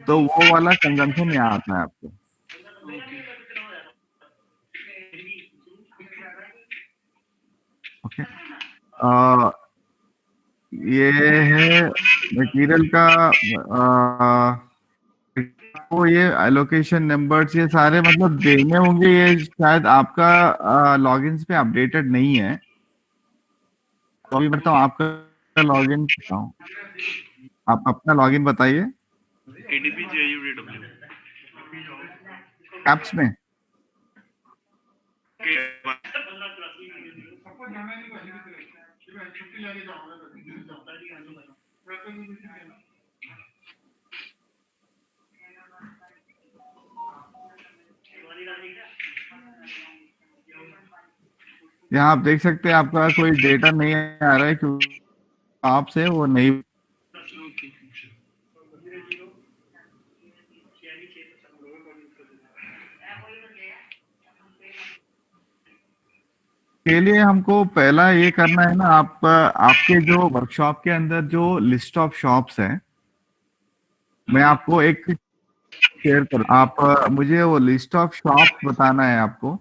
तो वो वाला कंजम्पशन यहाँ आता है आपको। ओके, ये है मटेरियल का वो ये एलोकेशन नंबर्स ये सारे मतलब देने होंगे, ये शायद आपका लॉगिन पे अपडेटेड नहीं है, तो अभी बताऊँ आपका लॉगिन बताऊँ, आप अपना लॉगिन बताइए कैप्स में। यहाँ आप देख सकते हैं आपका कोई डेटा नहीं आ रहा है क्योंकि आपसे वो नहीं। के लिए हमको पहला ये करना है ना, आप आपके जो वर्कशॉप के अंदर जो लिस्ट ऑफ शॉप्स है, मैं आपको एक शेयर कर। आप मुझे वो लिस्ट ऑफ शॉप बताना है आपको।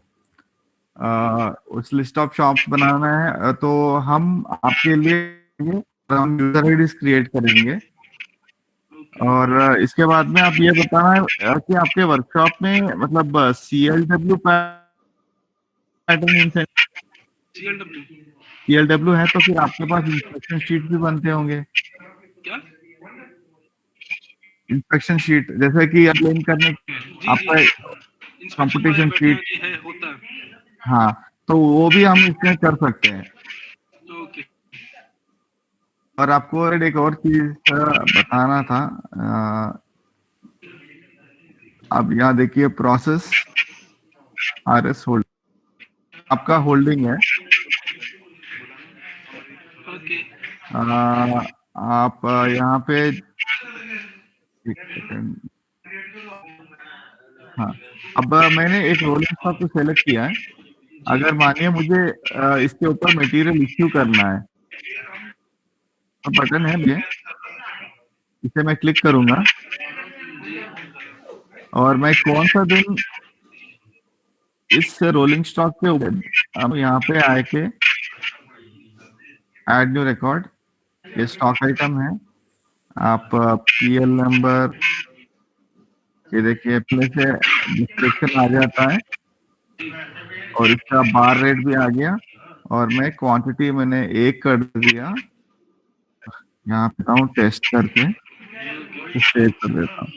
उस लिस्ट ऑफ शॉप्स बनाना है, तो हम आपके लिए हम यूजर आईडीज क्रिएट करेंगे। और इसके बाद में आप ये बताना है कि आपके वर्कशॉप में मतलब CLW पैटर्न, CLW CLW है तो फिर आपके पास इंस्ट्रक्शन शीट भी बनते होंगे। क्या? इंस्ट्रक्शन शीट जैसे कि अप्लाई करने जी आपका इंस्पेक्शन वाले कंपटीशन बैठे शीट, हैं जी, है होता है। हाँ, तो वो भी हम इसमें कर सकते हैं। ओके और आपको एक और चीज बताना था। अब यहाँ देखिए प्रोसेस RS होल्ड, आपका होल्डिंग है। ओके आप यहाँ पे एक सेकंड, हाँ, अब मैंने एक रोलिंग स्टॉक को सेलेक्ट किया है। जी अगर मानिए मुझे इसके ऊपर मटेरियल इश्यू करना है, तो बटन है ये, इसे मैं क्लिक करूंगा और मैं कौन सा दिन इस रोलिंग स्टॉक के ऊपर, अब यहाँ पे आके ऐड न्यू रिकॉर्ड, ये स्टॉक आइटम है। आप PL नंबर, ये देखिए पहले से डिस्क्रिप्शन आ जाता है और इसका बार रेट भी आ गया, और मैं क्वांटिटी मैंने 1 कर दिया। यहाँ पे हूँ टेस्ट करके सेव कर देता हूँ।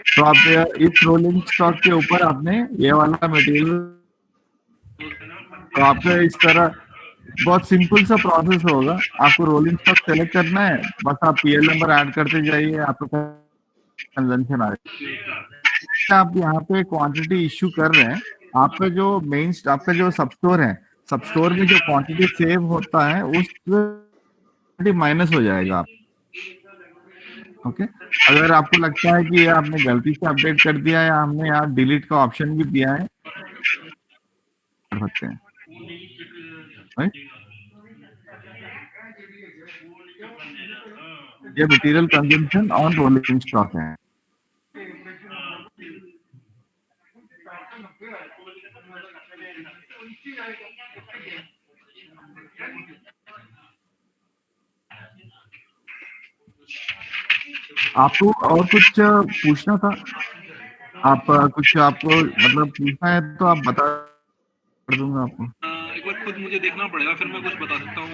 तो आप इस रोलिंग स्टॉक के ऊपर आपने ये वाला मटेरियल, तो आपको इस तरह बहुत सिंपल सा प्रोसेस होगा। आपको रोलिंग स्टॉक सेलेक्ट करना है, बस आप PL नंबर ऐड करते जाइए, आपको कंजम्पशन आ जाएगा। आप यहाँ पे क्वांटिटी इश्यू कर रहे हैं, आपका जो मेन, आपका जो सब स्टोर है, सब स्टोर में जो क्वांटिटी सेव होता है उस माइनस हो जाएगा आप। ओके, अगर आपको लगता है कि ये आपने गलती से अपडेट कर दिया है या हमने यहाँ डिलीट का ऑप्शन भी दिया है, कर सकते हैं, राइट। ये material consumption on rolling stock है। आपको और कुछ पूछना था? आप कुछ आपको मतलब पूछना है तो आप बता, कर दूंगा आपको। एक बार खुद मुझे देखना पड़ेगा, फिर मैं कुछ बता सकता हूँ।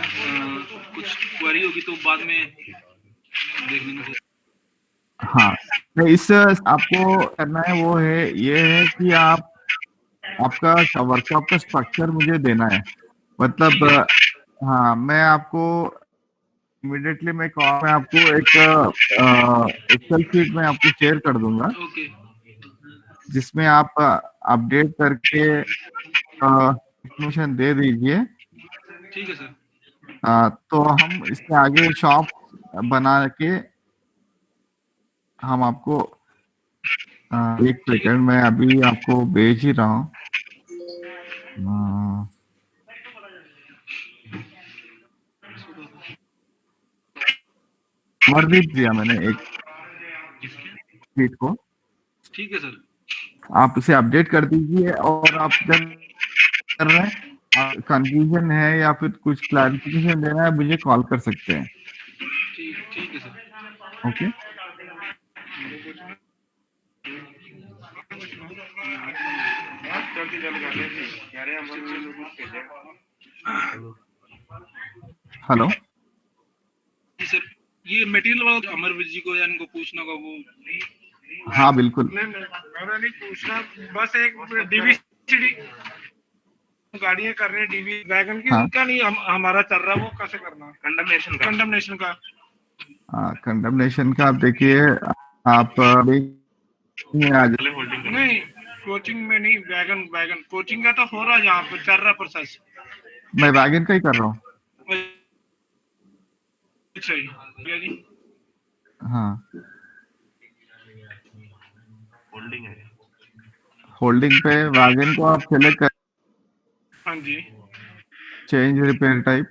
कुछ क्वेरी होगी तो बाद में देख लेंगे। हाँ, नहीं, इस आपको करना है वो है, ये है कि आप आपका वर्कशॉप का स्ट्रक्चर मुझे देना है। मतलब हाँ, मैं आपको इमीडिएटली मैं कॉल में आपको एक एक्सेल शीट में आपको शेयर कर दूंगा, ओके जिसमें आप अपडेट करके इंफॉर्मेशन दे दीजिए। ठीक है सर। तो हम इसके आगे शॉप बना के हम आपको एक सेकंड, मैं अभी आपको भेज ही रहा हूँ। अमरदीप दिया मैंने एक शीट को, ठीक है सर। आप उसे अपडेट कर दीजिए। और आप जब कर रहे हैं, कंफ्यूजन है या फिर कुछ क्लैरिफिकेशन देना है, मुझे कॉल कर सकते हैं। ठीक ठीक है सर। Okay, hello. जी सर, ये मटेरियल वाला अमरवीर जी को या इनको पूछना होगा वो। हाँ बिल्कुल, मैंने नहीं पूछना, बस एक DVCD गाड़ियां कर रहे हैं, डीवी वैगन की, हाँ, उनका नहीं, हमारा चल रहा है, वो कैसे करना है? कंडमनेशन का कंडमनेशन का आप देखिए, आप आज नहीं, कोचिंग में नहीं, वैगन वैगन कोचिंग का तो हो रहा है, यहाँ पे चल रहा प्रोसेस। मैं वैगन का ही कर रहा हूँ। अच्छा जी, हाँ, होल्डिंग पे वैगन को आप सेलेक्ट कर, हाँ जी, चेंज रिपेयर टाइप,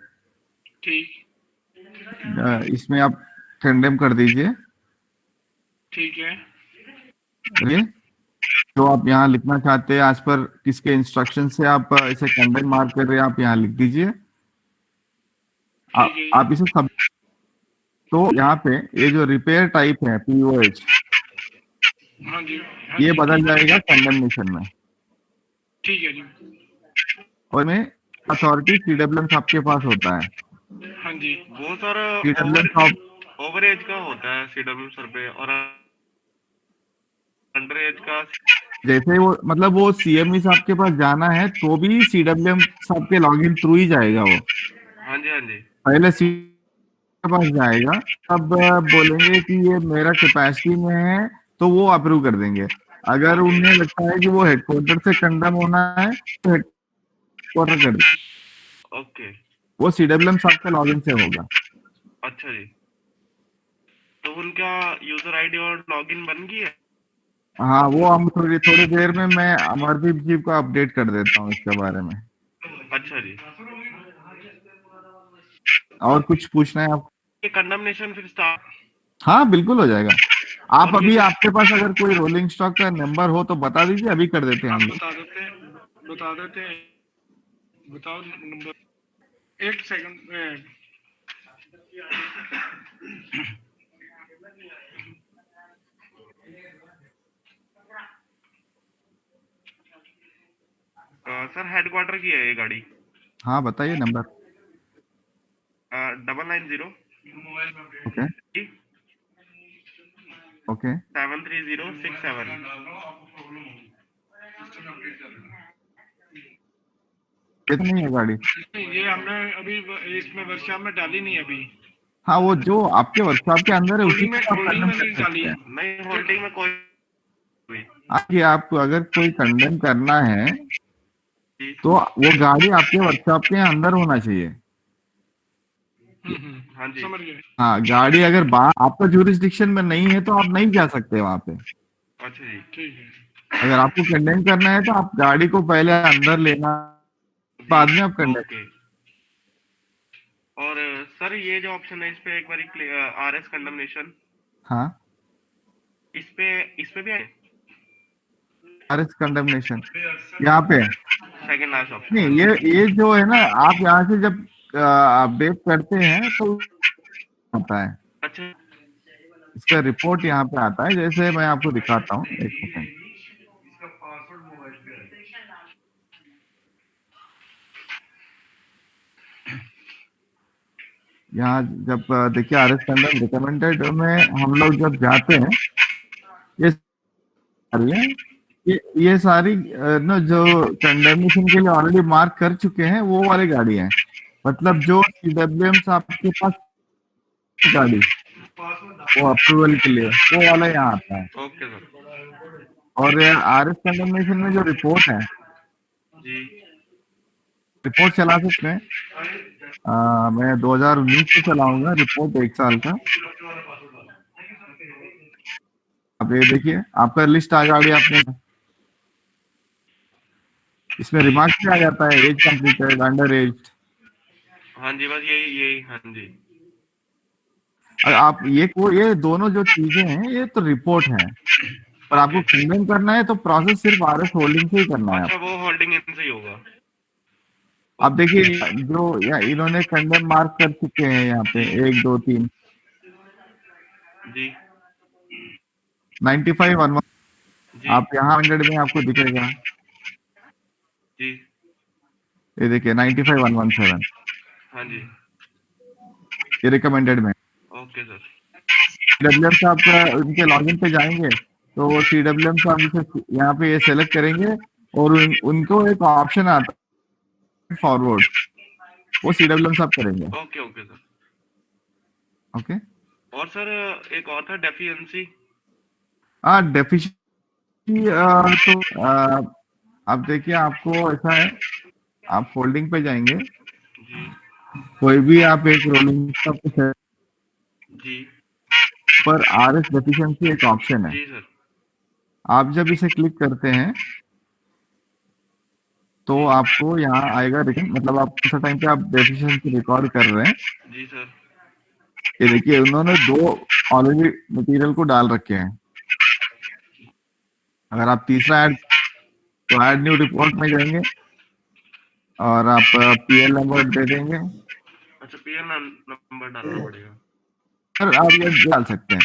ठीक इसमें आप कंडेम कर दीजिए। ठीक है, ये जो आप यहाँ लिखना चाहते हैं, आज पर किसके इंस्ट्रक्शन से आप इसे कंडेम मार्क कर रहे हैं, आप यहाँ लिख दीजिए। ठीक है आप इसे सब, तो यहाँ पे ये जो रिपेयर टाइप है POH, हाँ जी हाँ ये जी, बदल जाएगा कंडेमनेशन में। ठीक है जी और में अथॉरिटी CWM आपके पास होता है। हाँ जी वो सर CWM ओवर एज का होता है CW सर पे, और अंडर एज का। जैसे वो मतलब वो CME साहब के पास जाना है तो भी CWM साहब के लॉगिन थ्रू ही जाएगा वो। हाँ जी हाँ जी। पहले के पास जाएगा, तब बोलेंगे कि ये मेरा कैपेसिटी में है तो वो अप्रूव कर देंगे। अगर उन्हें लगता है कि वो हेडक्वार्टर से कंडम होना है तो हेडक्वार्टर कर देंगे। ओके, वो CWM साहब का लॉगिन से होगा। अच्छा जी। तो उनका यूजर आईडी और लॉगिन बन गई है? हाँ, वो हम थोड़ी थोड़ी देर में मैं अमरदीप जी को अपडेट कर देता हूँ इसके बारे में। अच्छा जी। और कुछ पूछना है आप? ये कंडमनेशन फिर स्टार्ट? हाँ, बिल्कुल हो जाएगा। आप और अभी ये- आपके पास अगर कोई रोलिंग स्टॉक का नंबर हो तो बता दीजिए, अभी कर देते हैं आप हम लोग। बता देते हैं बताओ नंबर, एक सेकंड। सर हेडक्वार्टर की है ये गाड़ी। हाँ, बताइए नंबर। 990 okay okay 73067। कितनी है गाड़ी? नहीं, ये हमने अभी इसमें वर्कशॉप में डाली नहीं अभी। हाँ, वो जो आपके वर्कशॉप के अंदर है उसी होल्डिंग में में आप होल्डिंग कंडेम में कर नहीं सकते डाली। हैं। नहीं, होल्डिंग में कोई भी। आगे आप अगर कोई कंडेम करना है जी। तो वो गाड़ी आपके वर्कशॉप के अंदर होना चाहिए। हाँ जी। समझ गए। हाँ, गाड़ी अगर बाहर आपका जुरिस्डिक्शन में नहीं है तो आप नहीं जा सकते वहां पे। अच्छा जी। ठीक है अगर आपको कंडेम करना है तो आप गाड़ी को पहले अंदर लेना, बाद में आप कंडेम। ओके। और सर ये जो ऑप्शन है इस पे एक बारी RS कंडमनेशन, हाँ, इस पे भी है? RS कंडेमनेशन यहाँ पे है। Second last option. नहीं, ये जो है ना, आप यहाँ से जब अपडेट करते हैं तो आता है, अच्छा इसका रिपोर्ट यहाँ पे आता है। जैसे मैं आपको दिखाता हूँ, एक सेकंड। यहाँ जब देखिए RS कंडम रिकमेंडेड में हम लोग जब जाते हैं, ये सारी है, ये सारी ना जो कंडेमनेशन के लिए ऑलरेडी मार्क कर चुके हैं वो वाली गाड़ी है। मतलब जो CWM आपके पास गाड़ी वो अप्रूवल के लिए वो वाला यहाँ आता है। Okay sir. और RS कंडेमनेशन में जो रिपोर्ट है, जी रिपोर्ट चला सकते हैं। मैं 2019 से चलाऊंगा रिपोर्ट, 1 साल का। अब ये देखिए आपका लिस्ट आ गाड़ी आपने, इसमें रिमार्क भी आ जाता है, एज कंप्लीटेड, अंडर एज। हाँ जी, बस यही यही हाँ जी। आप ये दोनों जो चीजें हैं ये तो रिपोर्ट है, पर आपको कंडेम करना है तो प्रोसेस सिर्फ RS होल्डिंग से ही करना है। अच्छा, वो होल्डिंग इन से ही होगा। आप देखिए जो इन्होंने कंडेम मार्क कर चुके हैं यहाँ पे 1 2 3 जी 95 11, जी आप यहाँ 100 में आपको दिखेगा। जी। ये देखिए 95 117, हाँ जी। ये रिकमेंडेड में। Okay sir. CWM साहब का उनके लॉगिन पे जाएंगे तो CWM साहब इसे यहाँ पे ये सेलेक्ट करेंगे और उनको एक ऑप्शन आता है फॉरवर्ड, वो CWM साहब करेंगे। Okay okay sir. ओके। और सर एक और था डेफिशिएंसी। डेफिशिएंसी तो अब देखिए आपको ऐसा है, आप फोल्डिंग पे जाएंगे, जी कोई भी आप एक रोलिंग स्टॉक जी पर RS डेफिशिएंसी एक ऑप्शन है। जी सर। आप जब इसे क्लिक करते हैं तो आपको यहाँ आएगा रिटर्न, मतलब आप कौन सा टाइम पे आप डेफिशिएंसी रिकॉर्ड कर रहे हैं। जी सर। ये देखिए उन्होंने 2 ऑलरेडी मटेरियल को डाल रखे हैं। अगर आप तीसरा ऐड तो ऐड न्यू रिपोर्ट में जाएंगे और आप पीएल नंबर दे देंगे। अच्छा, पीएन नंबर डालना पड़ेगा। सर आप ये डाल सकते हैं।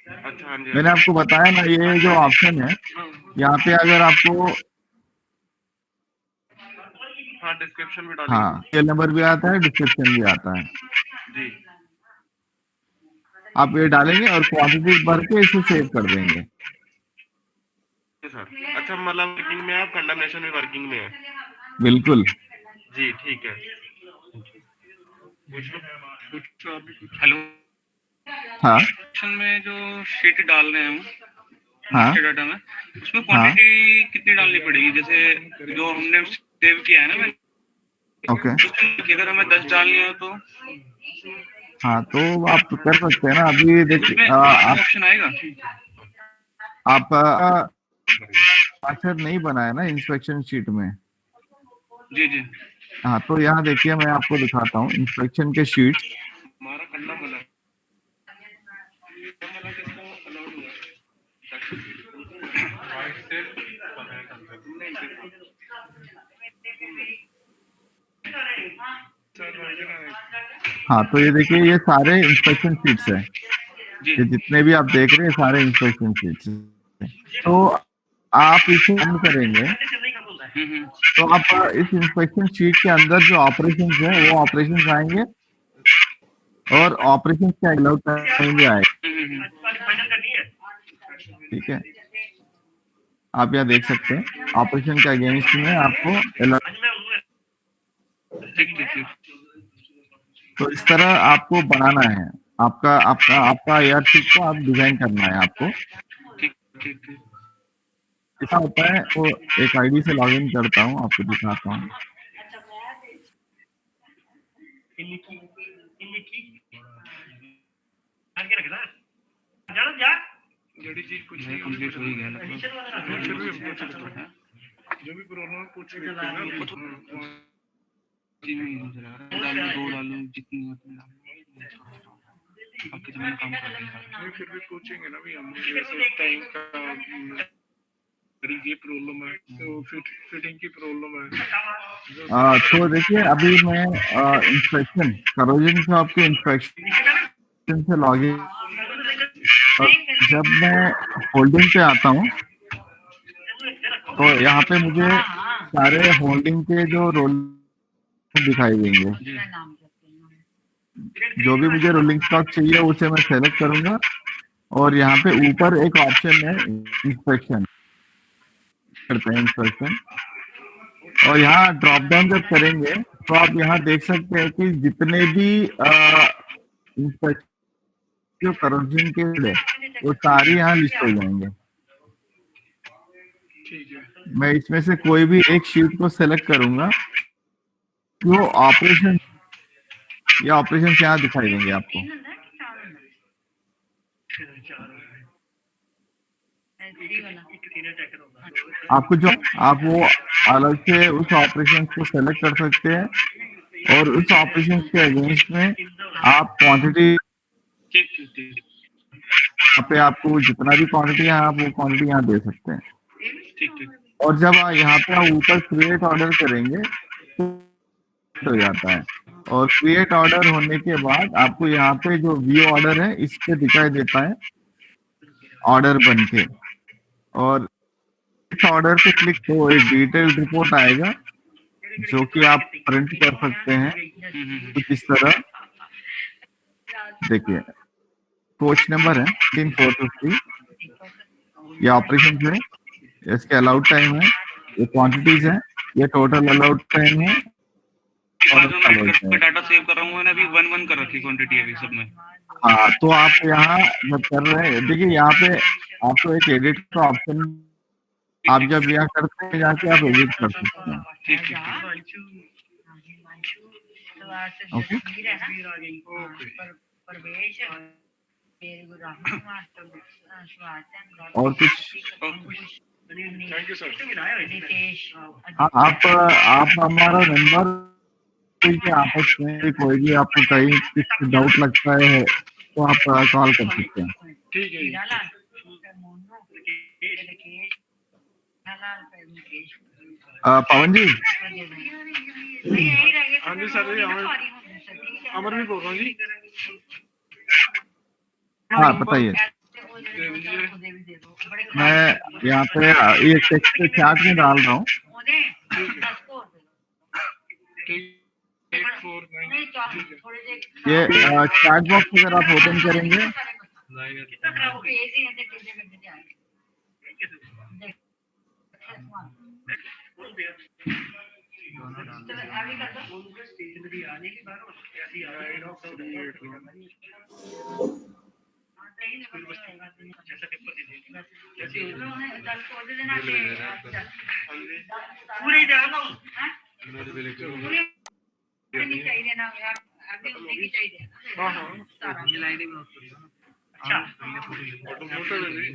अच्छा, हाँ जी, मैंने आपको बताया ना, ये जो ऑप्शन है यहाँ पे अगर आपको हाँ डिस्क्रिप्शन भी डालेंगे। हाँ पीएल नंबर भी आता है, डिस्क्रिप्शन भी आता है। जी आप ये डालेंगे और क्वांटिटी भर के इसे सेव कर देंगे। सर। अच्छा, मतलब वर्किंग में है, आप कंडमनेशन में वर्किंग में है। बिल्कुल। जी ठीक है। हेलो, हाँ ऑप्शन में जो शीट डाल रहे हैं हम हाँ मास्टर डाटा में, उसमें क्वांटिटी कितनी डालनी पड़ेगी? जैसे जो हमने सेव किया है ना मैंने, ओके। उसमें अगर हमें 10 डालनी हो तो हाँ तो आप कर सकते हैं ना। अभी देखिए उसमें आप ऑप्शन आएगा? मास्टर नहीं बनाया ना इंस्पेक्शन शीट में। जी जी। हाँ तो यहाँ देखिए मैं आपको दिखाता हूँ इंस्पेक्शन के शीट। हमारा करना वाला हाँ तो ये देखिए ये सारे इंस्पेक्शन शीट्स हैं, जी। ये जितने भी आप देख रहे हैं सारे इंस्पेक्शन शीट्स। तो आप इसे रन करेंगे तो आप इस इंस्पेक्शन शीट के अंदर जो ऑपरेशन है वो ऑपरेशन आएंगे और ऑपरेशन के अलाउड टाइम भी आएगा। ठीक है, आप यहाँ देख सकते हैं ऑपरेशन के अगेंस्ट में आपको अलर्ट। ठीक ठीक ठीक। तो इस तरह आपको बनाना है, आपका आपका आपका एयरशिप को आप डिजाइन करना है आपको। ठीक ठीक ठीक। ऐसा होता है तो एक आईडी से लॉगिन करता हूँ, आपको दिखाता हूँ। जड़ी चीज कुछ नहीं कंप्लीट हो ही गया लगभग। फिर भी हम पूछ सकते हैं। जो भी प्रॉब्लम पूछ सकते हैं ना। जी नहीं मुझे लग रहा है डालूं, 2 डालूं, जितनी उतनी डालूं। अब कितना काम कर रहे हैं? नहीं फिर भी पूछेंगे ना भी हम टाइम का ये प्रॉब्लम है तो फिटिंग की प्रॉब्लम है। तो देखिए अभी मैं इंस्पेक्शन करोजन शॉप के इंस्पेक्शन से लॉगिन, जब मैं होल्डिंग पे आता हूँ तो यहाँ पे मुझे सारे होल्डिंग के जो रोल दिखाई देंगे। जो भी मुझे रोलिंग स्टॉक चाहिए उसे मैं सेलेक्ट करूंगा और यहाँ पे ऊपर एक ऑप्शन है इंस्पेक्शन, करते हैं इंस्पेक्शन। और यहाँ ड्रॉप डाउन जब करेंगे तो आप यहाँ देख सकते हैं कि जितने भी इंस्पेक्शन जो करोजन के है वो सारे यहाँ लिस्ट हो जाएंगे। ठीक है। मैं इसमें से कोई भी एक शीट को सेलेक्ट करूंगा, जो ऑपरेशन या ऑपरेशन यहाँ दिखाई देंगे आपको। आपको जो आप वो अलग से उस ऑपरेशन को सेलेक्ट कर सकते हैं और उस ऑपरेशन के अगेंस्ट में आप क्वांटिटी ठीक ठीक ठीक यहाँ पे आपको जितना भी क्वांटिटी है आप वो क्वांटिटी यहाँ दे सकते हैं। ठीक ठीक। और जब यहाँ पे आप ऊपर क्रिएट ऑर्डर करेंगे तो हो जाता है और क्रिएट ऑर्डर होने के बाद आपको यहाँ पे जो व्यू ऑर्डर है इस पे दिखाई देता है ऑर्डर बन के। और इस ऑर्डर पे क्लिक तो एक डिटेल्ड रिपोर्ट आएगा जो कि आप प्रिंट कर सकते हैं कुछ इस तरह। देखिए कोच नंबर है 3450, ये ऑपरेशन है, इसके अलाउड टाइम है, ये क्वांटिटीज है, ये टोटल अलाउड टाइम है और डाटा सेव कर रहा हूँ मैंने अभी 1-1 कर रखी क्वांटिटी अभी सब में। हाँ तो आप यहाँ जब कर रहे हैं देखिए यहाँ पे आपको एक एडिट का ऑप्शन, आप जब यहाँ करते हैं जाके आप एडिट कर सकते हैं। ठीक ठीक ओके और कुछ थैंक यू सर। आप हमारा नंबर के आपस में कोई भी आपको कहीं कुछ डाउट लगता है तो आप कॉल कर सकते हैं। ठीक है। पवन जी हाँ जी सर जी अमर भी बोल रहा हूँ जी हाँ बताइए। दे दीजिए मैं यहाँ पे ये टेक्स्ट पे चैट में डाल रहा हूँ। ठीक 849 ठीक है ये चैट बॉक्स अगर आप ओपन करेंगे हाँ हाँ फोटो फोटो दे दीजिए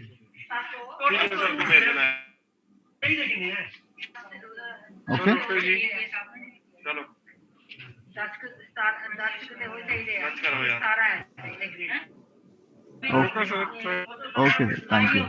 ठीक है सर भेज देना है। ओके ओके जी चलो दस करो यार। Okay okay sir okay thank you.